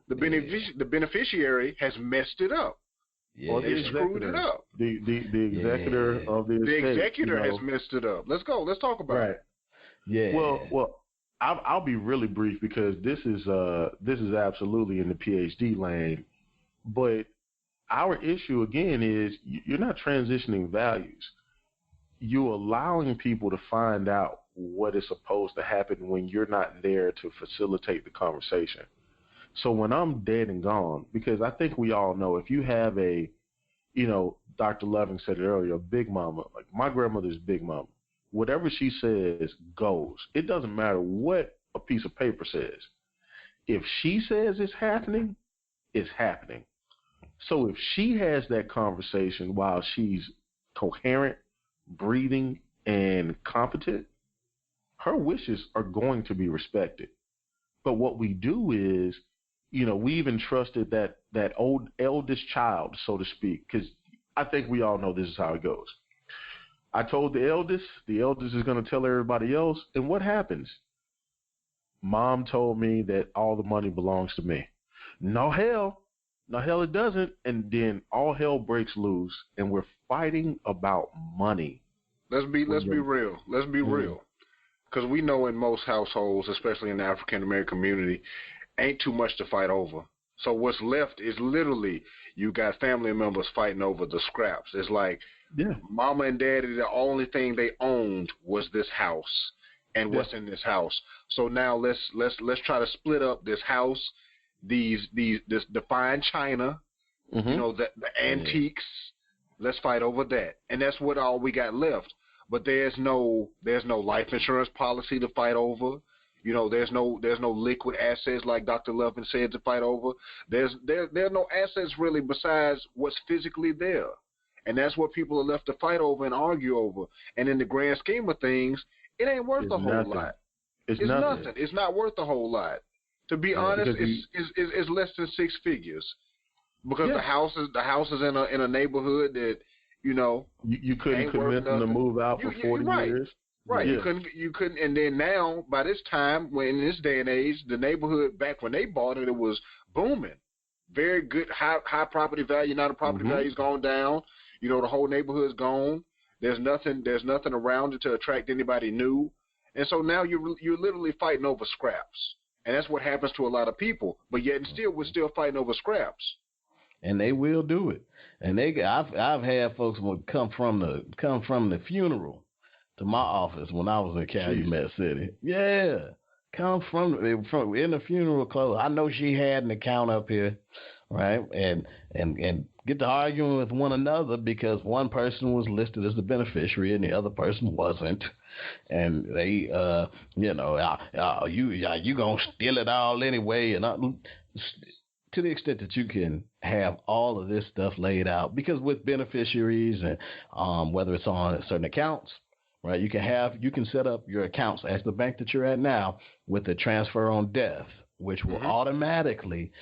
The beneficiary has messed it up. Yeah. Or they screwed it up. The executor of the estate. The executor has messed it up. Let's go. Let's talk about it. Yeah. Well, I'll be really brief, because this is absolutely in the PhD lane. But our issue again is you're not transitioning values. You're allowing people to find out what is supposed to happen when you're not there to facilitate the conversation. So when I'm dead and gone, because I think we all know, if you have Dr. Loving said it earlier, a big mama, like my grandmother's big mama, whatever she says goes. It doesn't matter what a piece of paper says. If she says it's happening, it's happening. So if she has that conversation while she's coherent, breathing, and competent, her wishes are going to be respected. But what we do is, we've entrusted that old eldest child, so to speak, because I think we all know this is how it goes. I told the eldest is going to tell everybody else, and what happens? Mom told me that all the money belongs to me. No hell it doesn't. And then all hell breaks loose, and we're fighting about money. Let's be real. Let's be real. Because we know in most households, especially in the African American community, ain't too much to fight over. So what's left is literally you got family members fighting over the scraps. It's like mama and daddy, the only thing they owned was this house and what's in this house. So now let's try to split up this house, this fine china, the antiques. Let's fight over that, and that's what all we got left. But there's no life insurance policy to fight over. There's no liquid assets like Dr. Lovin said to fight over. There are no assets really besides what's physically there, and that's what people are left to fight over and argue over. And in the grand scheme of things, it ain't worth a whole lot. It's nothing. It's not worth a whole lot. To be honest, it's less than six figures because the house is in a neighborhood that you couldn't convince them to move out for 40 years. Right, yeah. You couldn't, and then now, by this time, in this day and age, the neighborhood, back when they bought it, it was booming. Very good, high property value. Now the property value's gone down. The whole neighborhood's gone. There's nothing around it to attract anybody new. And so now you're literally fighting over scraps. And that's what happens to a lot of people. But yet and still, we're still fighting over scraps. And they will do it. And I've had folks come from the funeral to my office when I was in Calumet City. Yeah, come from in the funeral clothes. I know she had an account up here, right? And get to arguing with one another because one person was listed as the beneficiary and the other person wasn't, and they, you gonna steal it all anyway, and to the extent that you can have all of this stuff laid out, because with beneficiaries and whether it's on certain accounts. Right, you can set up your accounts as the bank that you're at now with the transfer on death, which will automatically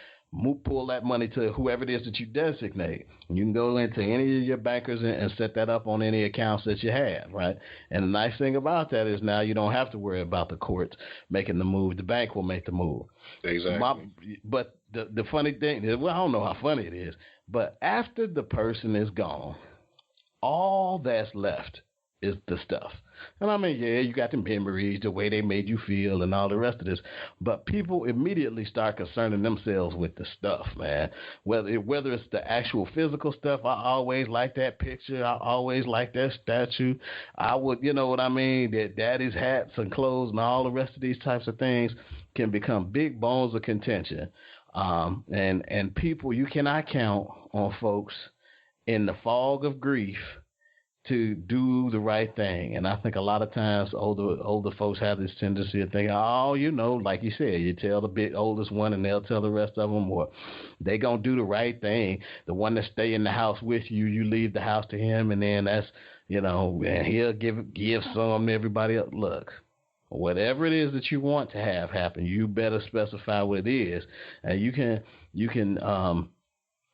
pull that money to whoever it is that you designate. You can go into any of your bankers and set that up on any accounts that you have, right? And the nice thing about that is now you don't have to worry about the courts making the move. The bank will make the move. Exactly. But the funny thing is, well, I don't know how funny it is, but after the person is gone, all that's left is the stuff. And I mean, yeah, you got the memories, the way they made you feel and all the rest of this, but people immediately start concerning themselves with the stuff, man. Whether it's the actual physical stuff, I always like that picture, I always like that statue, I would, you know what I mean, that daddy's hats and clothes and all the rest of these types of things can become big bones of contention. And people, you cannot count on folks in the fog of grief to do the right thing. And I think a lot of times older folks have this tendency to think, like you said, you tell the big oldest one and they'll tell the rest of them, or they gonna do the right thing. The one that stay in the house with you, you leave the house to him, and then that's, and he'll give some to everybody else. Look, whatever it is that you want to have happen, you better specify what it is. And you can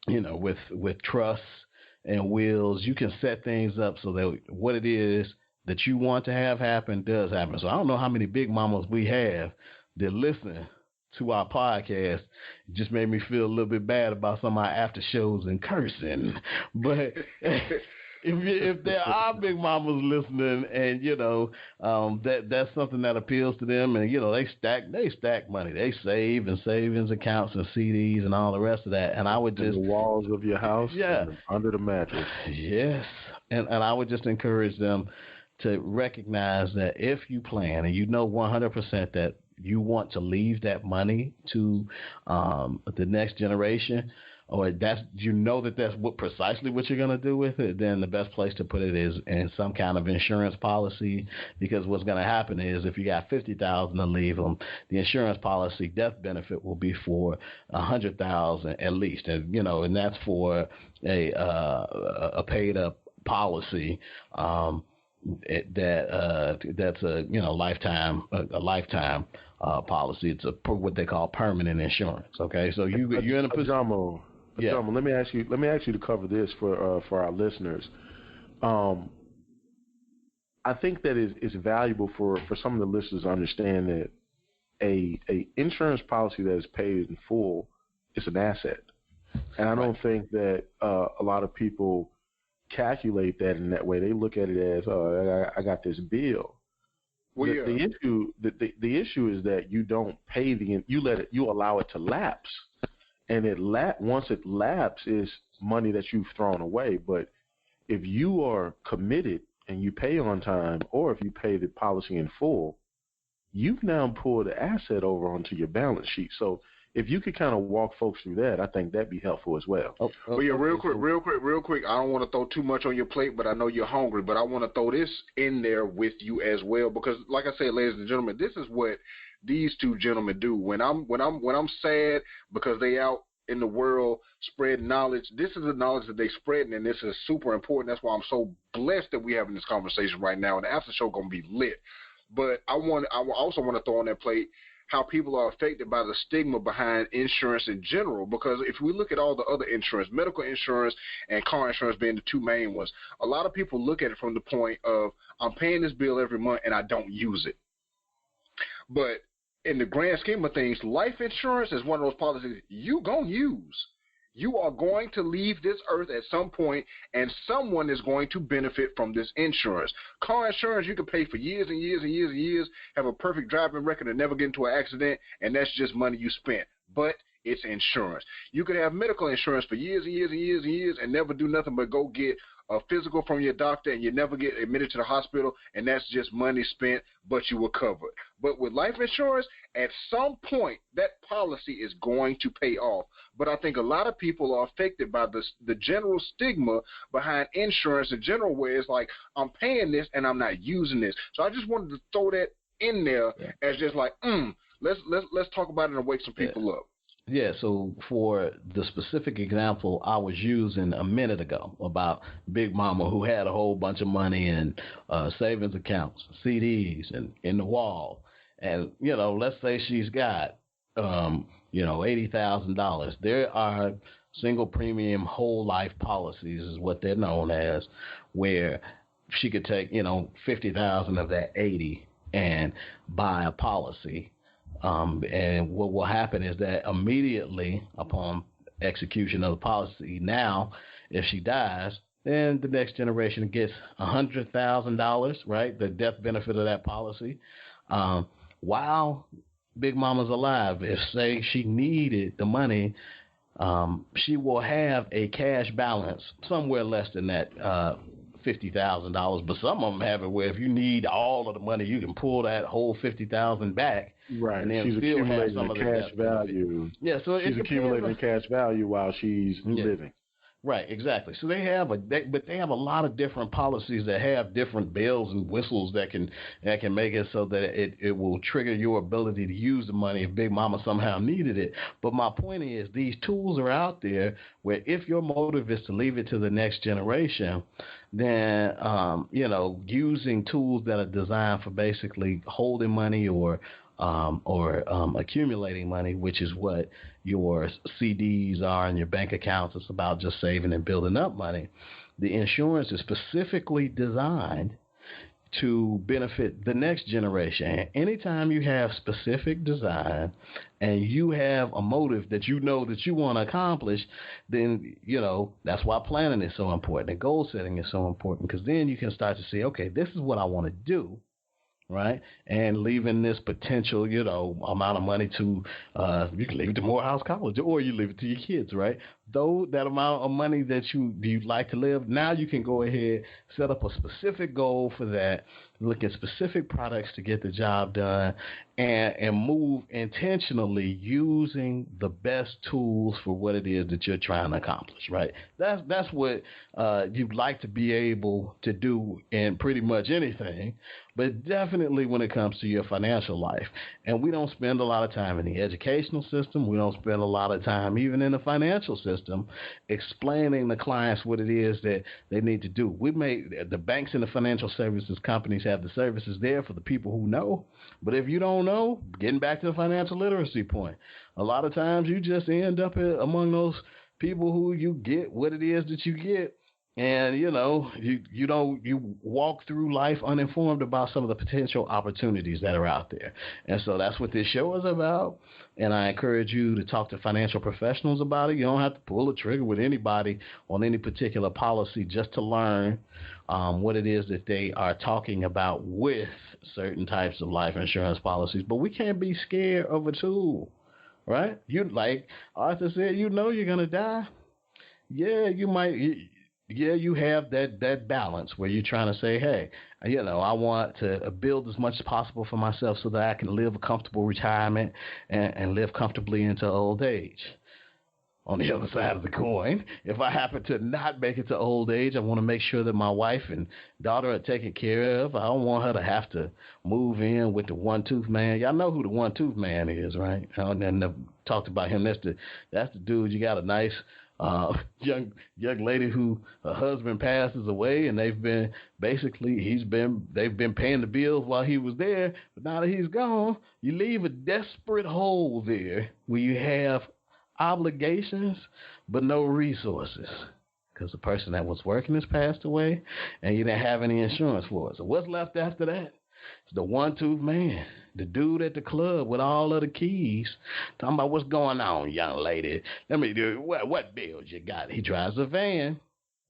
with trust and wills, you can set things up so that what it is that you want to have happen does happen. So I don't know how many big mamas we have that listen to our podcast. It just made me feel a little bit bad about some of our after shows and cursing. But if there are big mamas listening, and that's something that appeals to them, and they stack money, they save in savings accounts and CDs and all the rest of that. And I would just in the walls of your house, under the mattress, yes, and I would just encourage them to recognize that if you plan and 100% that you want to leave that money to the next generation, or that's precisely what you're going to do with it, then the best place to put it is in some kind of insurance policy, because what's going to happen is if you got $50,000 to leave them, the insurance policy death benefit will be for $100,000 at least, and that's for a paid up policy. that's a lifetime policy. It's what they call permanent insurance. Okay, so you're in a position. Ajamo, let me ask you to cover this for our listeners. I think that it's valuable for some of the listeners to understand that a insurance policy that is paid in full is an asset, and I don't think that a lot of people calculate that in that way. They look at it as, I got this bill. Well, the issue is that you don't pay you allow it to lapse, and once it lapses, money that you've thrown away. But if you are committed and you pay on time, or if you pay the policy in full, you've now pulled the asset over onto your balance sheet. So if you could kind of walk folks through that, I think that'd be helpful as well. Well, yeah, real quick. I don't want to throw too much on your plate, but I know you're hungry. But I want to throw this in there with you as well, because, like I said, ladies and gentlemen, this is what these two gentlemen do. When I'm sad because they out in the world spreading knowledge, this is the knowledge that they spreading, and this is super important. That's why I'm so blessed that we're having this conversation right now, and the after show gonna be lit. But I also want to throw on that plate how people are affected by the stigma behind insurance in general. Because if we look at all the other insurance, medical insurance and car insurance being the two main ones, a lot of people look at it from the point of, I'm paying this bill every month and I don't use it. But in the grand scheme of things, life insurance is one of those policies you gonna use. You are going to leave this earth at some point, and someone is going to benefit from this insurance. Car insurance, you can pay for years and years and years and years, have a perfect driving record and never get into an accident, and that's just money you spent. But it's insurance. You could have medical insurance for years and years and years and years and never do nothing but go get a physical from your doctor, and you never get admitted to the hospital, and that's just money spent, but you were covered. But with life insurance, at some point, that policy is going to pay off. But I think a lot of people are affected by the general stigma behind insurance in general, where it's like, I'm paying this and I'm not using this. So I just wanted to throw that in there as just like, let's talk about it and wake some people up. Yeah, so for the specific example I was using a minute ago about Big Mama, who had a whole bunch of money in savings accounts, CDs, and in the wall. And, let's say she's got, $80,000. There are single premium whole life policies is what they're known as, where she could take, $50,000 of that 80 and buy a policy. And what will happen is that immediately upon execution of the policy, now, if she dies, then the next generation gets $100,000, right? The death benefit of that policy. While Big Mama's alive, if, say, she needed the money, she will have a cash balance somewhere less than that $50,000, but some of them have it where if you need all of the money, you can pull that whole $50,000 back. Right. And then she's still accumulating have some the of the cash value. Yeah, so she's accumulating cash value while she's living. Right, exactly. So they have a lot of different policies that have different bells and whistles that can make it so that it will trigger your ability to use the money if Big Mama somehow needed it. But my point is, these tools are out there where if your motive is to leave it to the next generation, then using tools that are designed for basically holding money or accumulating money, which is what your CDs are and your bank accounts. It's about just saving and building up money. The insurance is specifically designed to benefit the next generation. And anytime you have specific design and you have a motive that you want to accomplish, then, that's why planning is so important and goal setting is so important, because then you can start to see, okay, this is what I want to do. Right, and leaving this potential, amount of money to, you can leave it to Morehouse College, or you leave it to your kids, right? Though that amount of money that you'd like to live, now you can go ahead, set up a specific goal for that, look at specific products to get the job done, and move intentionally using the best tools for what it is that you're trying to accomplish, right? That's what you'd like to be able to do in pretty much anything, but definitely when it comes to your financial life. And we don't spend a lot of time in the educational system. We don't spend a lot of time even in the financial system system, explaining to clients what it is that they need to do. We made the banks and the financial services companies have the services there for the people who know. But if you don't know, getting back to the financial literacy point, a lot of times you just end up among those people who you get what it is that you get. And, you walk through life uninformed about some of the potential opportunities that are out there. And so that's what this show is about. And I encourage you to talk to financial professionals about it. You don't have to pull a trigger with anybody on any particular policy just to learn what it is that they are talking about with certain types of life insurance policies. But we can't be scared of a tool, right? You, like Arthur said, you're going to die. Yeah, you might... Yeah, you have that balance where you're trying to say, hey, I want to build as much as possible for myself so that I can live a comfortable retirement and live comfortably into old age. On the other side of the coin, if I happen to not make it to old age, I want to make sure that my wife and daughter are taken care of. I don't want her to have to move in with the one-tooth man. Y'all know who the one-tooth man is, right? And I've talked about him. That's the dude. You got a nice... young lady who her husband passes away, and they've been paying the bills while he was there, but now that he's gone, you leave a desperate hole there where you have obligations but no resources because the person that was working has passed away and you didn't have any insurance for it. So what's left after that? It's the one-tooth man, the dude at the club with all of the keys, talking about what's going on, young lady. Let me do what bills you got. He drives a van,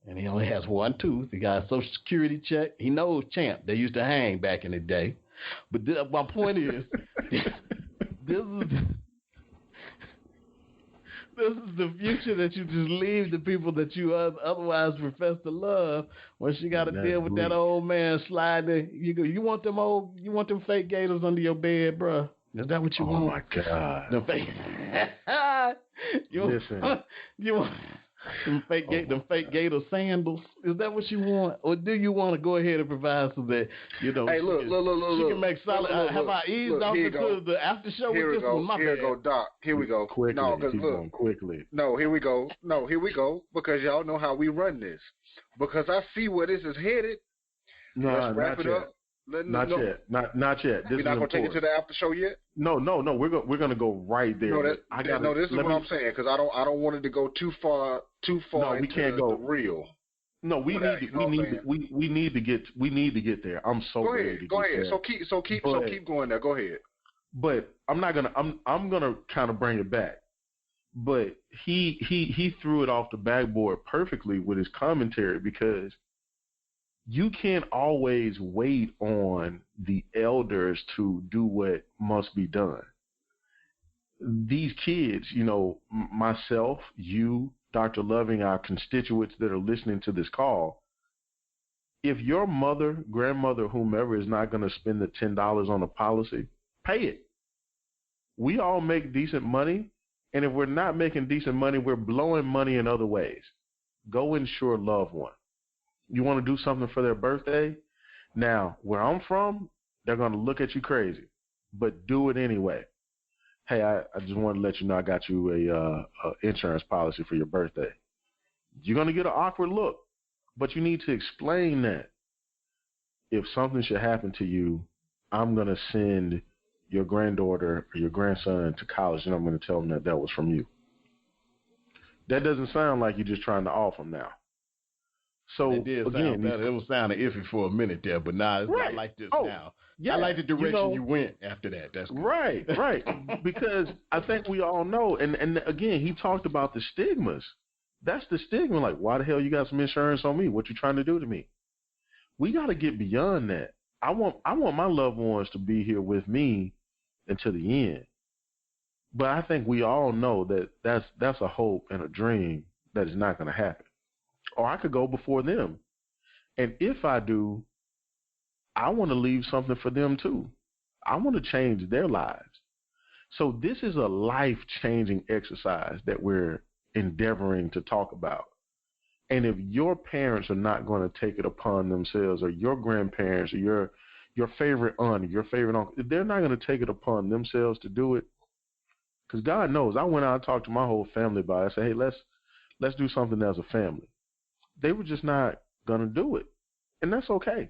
and he only has one tooth. He got a Social Security check. He knows Champ. They used to hang back in the day. But my point is, this is the future that you just leave the people that you otherwise profess to love. When she got to deal with that old man sliding, you want them fake gators under your bed, bro? Is that what you want? Oh my God! The fake. Listen. You want them fake gator sandals? Is that what you want, or do you want to go ahead and provide so that Hey, look! She can make solid. Have I eased off into the after show with this one? Here we go, Doc. Here we go. Quickly. No, Keep going quickly. No, here we go. Because y'all know how we run this. Because I see where this is headed. Let's wrap it up. Not yet. You're not gonna take it to the after show yet? No. We're gonna go right there. This is what I'm saying, because I don't want it to go too far. No, we can't go real. No, we need to get there. I'm so ready to go get ahead. there. So keep going there. Go ahead. But I'm gonna kind of bring it back. But he threw it off the backboard perfectly with his commentary, because you can't always wait on the elders to do what must be done. These kids, myself, you, Dr. Loving, our constituents that are listening to this call, if your mother, grandmother, whomever is not going to spend the $10 on a policy, pay it. We all make decent money, and if we're not making decent money, we're blowing money in other ways. Go insure a loved one. You want to do something for their birthday? Now, where I'm from, they're going to look at you crazy, but do it anyway. Hey, I just wanted to let you know I got you a insurance policy for your birthday. You're going to get an awkward look, but you need to explain that. If something should happen to you, I'm going to send your granddaughter or your grandson to college, and I'm going to tell them that was from you. That doesn't sound like you're just trying to offer them now. So it did sound better. It was sounding iffy for a minute there, but now it's not like this now. Yeah, I like the direction you went after that. That's good. Right. Because I think we all know, and again, he talked about the stigmas. That's the stigma. Like, why the hell you got some insurance on me? What you trying to do to me? We got to get beyond that. I want my loved ones to be here with me until the end. But I think we all know that that's a hope and a dream that is not going to happen. Or I could go before them. And if I do, I want to leave something for them too. I want to change their lives. So this is a life-changing exercise that we're endeavoring to talk about. And if your parents are not going to take it upon themselves, or your grandparents, or your favorite aunt, or your favorite uncle, if they're not going to take it upon themselves to do it, because God knows, I went out and talked to my whole family about it. I said, hey, Let's do something as a family. They were just not going to do it. And that's okay.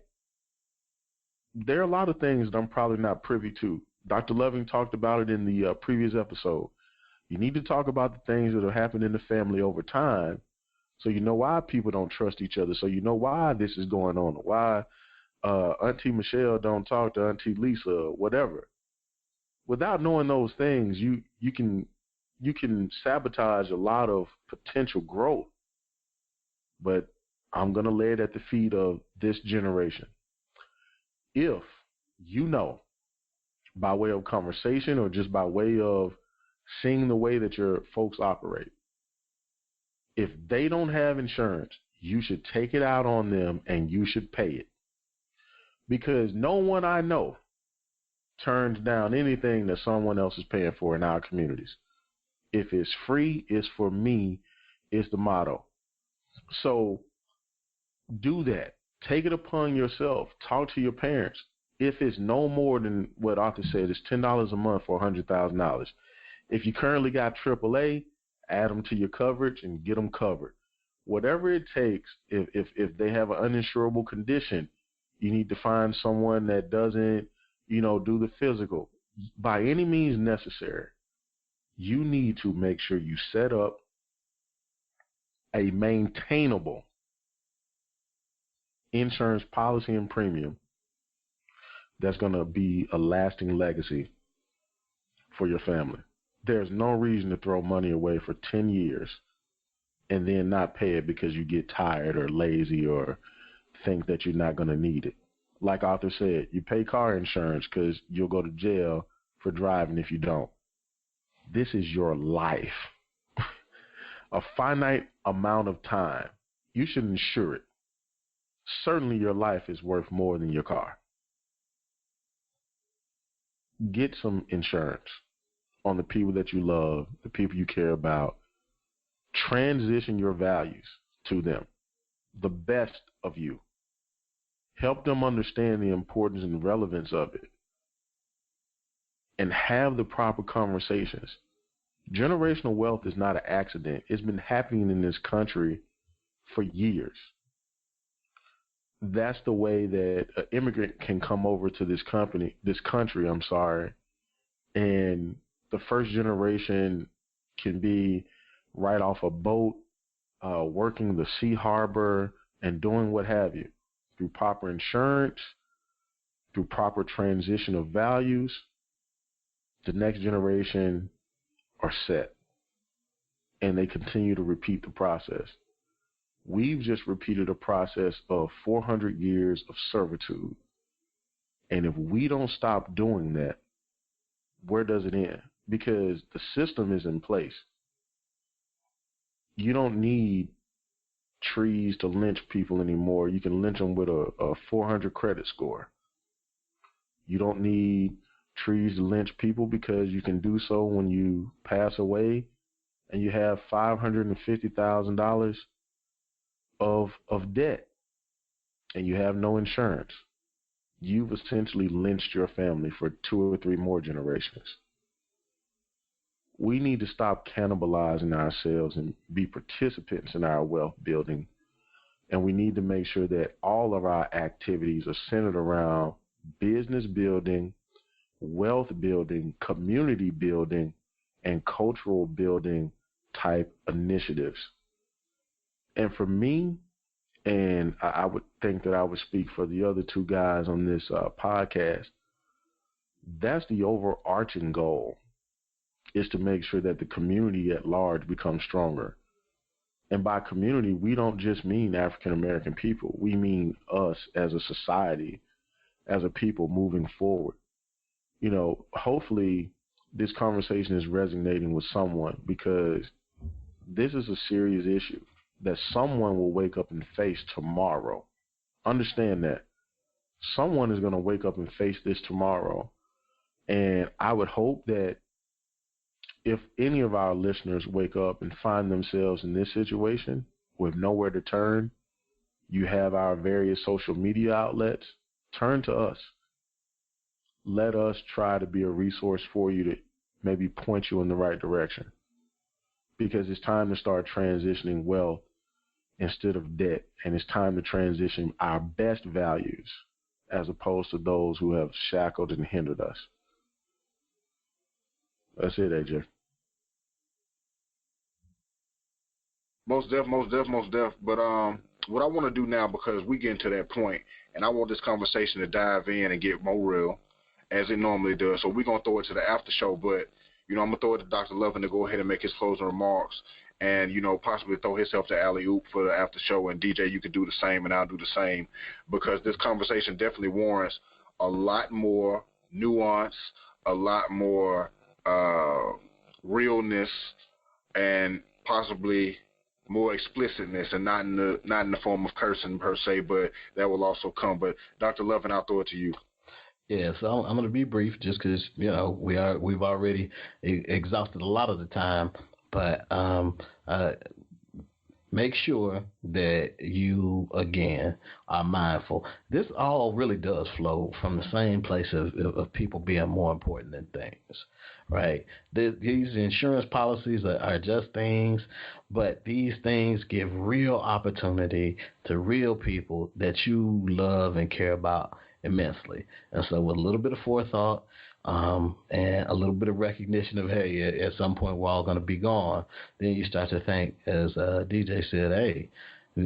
There are a lot of things that I'm probably not privy to. Dr. Loving talked about it in the previous episode. You need to talk about the things that have happened in the family over time so you know why people don't trust each other, so you know why this is going on, why Auntie Michelle don't talk to Auntie Lisa, whatever. Without knowing those things, you can sabotage a lot of potential growth. But I'm going to lay it at the feet of this generation. If you know, by way of conversation or just by way of seeing the way that your folks operate, if they don't have insurance, you should take it out on them and you should pay it. Because no one I know turns down anything that someone else is paying for in our communities. If it's free, it's for me, is the motto. So do that. Take it upon yourself. Talk to your parents. If it's no more than what Arthur said, it's $10 a month for $100,000. If you currently got AAA, add them to your coverage and get them covered. Whatever it takes, if they have an uninsurable condition, you need to find someone that doesn't, do the physical. By any means necessary, you need to make sure you set up a maintainable insurance policy and premium that's going to be a lasting legacy for your family. There's no reason to throw money away for 10 years and then not pay it because you get tired or lazy or think that you're not going to need it. Like Arthur said, you pay car insurance because you'll go to jail for driving if you don't. This is your life. A finite amount of time. You should insure it. Certainly your life is worth more than your car. Get some insurance on the people that you love, the people you care about. Transition your values to them, the best of you. Help them understand the importance and relevance of it. And have the proper conversations. Generational wealth is not an accident. It's been happening in this country for years. That's the way that an immigrant can come over to this country, and the first generation can be right off a boat, working the sea harbor and doing what have you. Through proper insurance, through proper transition of values, the next generation are set. And they continue to repeat the process. We've just repeated a process of 400 years of servitude. And if we don't stop doing that, where does it end? Because the system is in place. You don't need trees to lynch people anymore. You can lynch them with a 400 credit score. You don't need trees to lynch people because you can do so when you pass away and you have $550,000 of debt and you have no insurance. You've essentially lynched your family for 2 or 3 more generations. We need to stop cannibalizing ourselves and be participants in our wealth building. And we need to make sure that all of our activities are centered around business building, wealth building, community building, and cultural building type initiatives. And for me, and I would think that I would speak for the other 2 guys on this podcast, that's the overarching goal, is to make sure that the community at large becomes stronger. And by community, we don't just mean African American people. We mean us as a society, as a people moving forward. Hopefully this conversation is resonating with someone, because this is a serious issue that someone will wake up and face tomorrow. Understand that. Someone is going to wake up and face this tomorrow. And I would hope that if any of our listeners wake up and find themselves in this situation with nowhere to turn, you have our various social media outlets. Turn to us. Let us try to be a resource for you to maybe point you in the right direction. because it's time to start transitioning wealth instead of debt, and it's time to transition our best values as opposed to those who have shackled and hindered us. That's it, AJ. Most def. But what I want to do now, because we get to that point, and I want this conversation to dive in and get more real, as it normally does. So we're gonna throw it to the after show, but I'm gonna throw it to Dr. Lovin to go ahead and make his closing remarks, and possibly throw himself to alley oop for the after show. And DJ, you could do the same, and I'll do the same, because this conversation definitely warrants a lot more nuance, a lot more realness, and possibly more explicitness, and not in the form of cursing per se, but that will also come. But Dr. Lovin, I'll throw it to you. Yeah, so I'm going to be brief, just because we've already exhausted a lot of the time, but make sure that you again are mindful. This all really does flow from the same place of people being more important than things, right? These insurance policies are just things, but these things give real opportunity to real people that you love and care about immensely. And so with a little bit of forethought and a little bit of recognition of, hey, at some point we're all going to be gone, then you start to think, as DJ said, hey,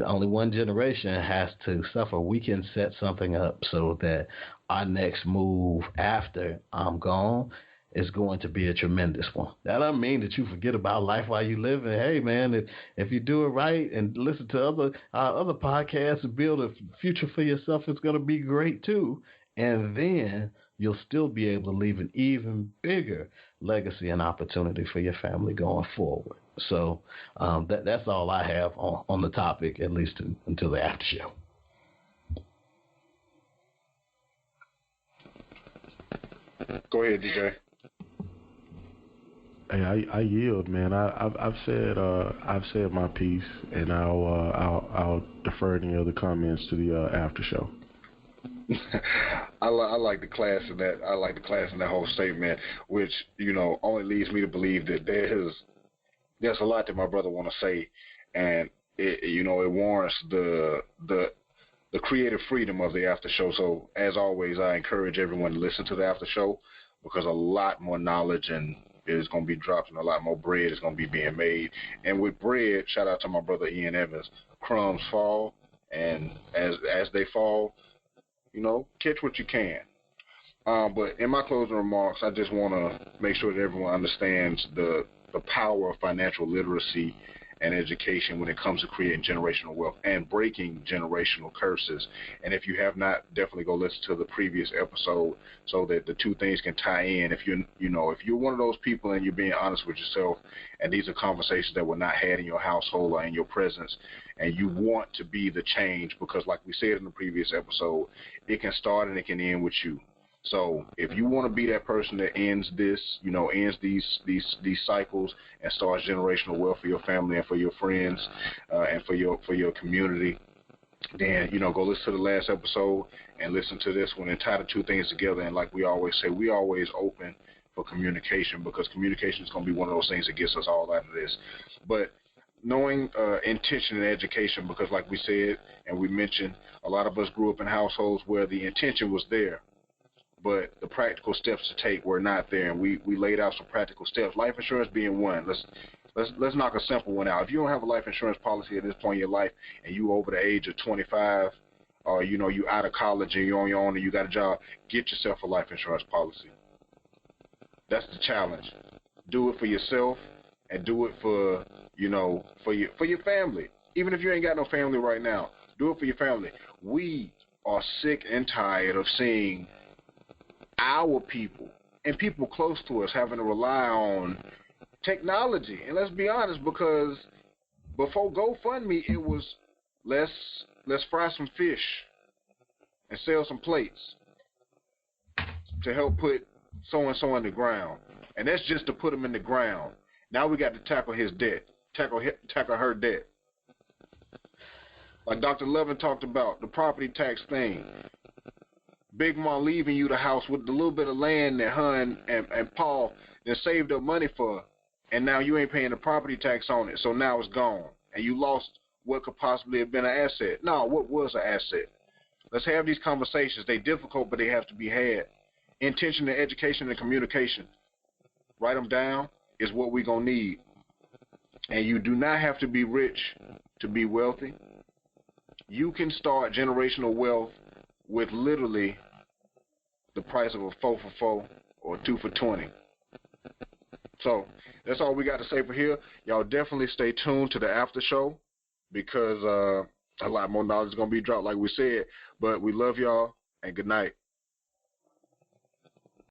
only one generation has to suffer. We can set something up so that our next move after I'm gone is going to be a tremendous one. That doesn't mean that you forget about life while you live. And hey, man, if you do it right and listen to other podcasts and build a future for yourself, it's going to be great too. And then you'll still be able to leave an even bigger legacy and opportunity for your family going forward. So that's all I have on the topic, at least until the after show. Go ahead, DJ. Hey, I yield, man. I've said my piece, and I'll defer any other comments to the after show. I like the class in that. I like the class in that whole statement, which only leads me to believe that there's a lot that my brother want to say, and it warrants the creative freedom of the after show. So as always, I encourage everyone to listen to the after show, because a lot more knowledge and is going to be dropped, and a lot more bread is going to be being made. And with bread, shout out to my brother Ian Evans, crumbs fall, and as they fall, catch what you can. But in my closing remarks, I just want to make sure that everyone understands the power of financial literacy and education when it comes to creating generational wealth and breaking generational curses. And if you have not, definitely go listen to the previous episode so that the two things can tie in. If you're one of those people and you're being honest with yourself, and these are conversations that were not had in your household or in your presence, and you want to be the change, because like we said in the previous episode, it can start and it can end with you. So if you want to be that person that ends these cycles and starts generational wealth for your family and for your friends and for your community, then go listen to the last episode and listen to this one and tie the two things together. And like we always say, we always open for communication, because communication is going to be one of those things that gets us all out of this. But knowing intention and education, because like we said and we mentioned, a lot of us grew up in households where the intention was there, but the practical steps to take were not there, and we laid out some practical steps. Life insurance being one. Let's knock a simple one out. If you don't have a life insurance policy at this point in your life, and you over the age of 25, or you out of college and you're on your own and you got a job, get yourself a life insurance policy. That's the challenge. Do it for yourself, and do it for your family. Even if you ain't got no family right now, do it for your family. We are sick and tired of seeing our people and people close to us having to rely on technology. And let's be honest, because before GoFundMe, it was let's fry some fish and sell some plates to help put so-and-so in the ground. And that's just to put them in the ground. Now we got to tackle his debt, tackle her debt. Like Dr. Lovin talked about, the property tax thing. Big Mom leaving you the house with the little bit of land that her and Paul then saved up money for, and now you ain't paying the property tax on it, so now it's gone, and you lost what could possibly have been an asset. No, what was an asset? Let's have these conversations. They're difficult, but they have to be had. Intention and education and communication. Write them down is what we're going to need. And you do not have to be rich to be wealthy. You can start generational wealth with literally the price of a 4 for 4 or 2 for 20. So that's all we got to say for here. Y'all definitely stay tuned to the after show because a lot more knowledge is going to be dropped like we said. But we love y'all and good night.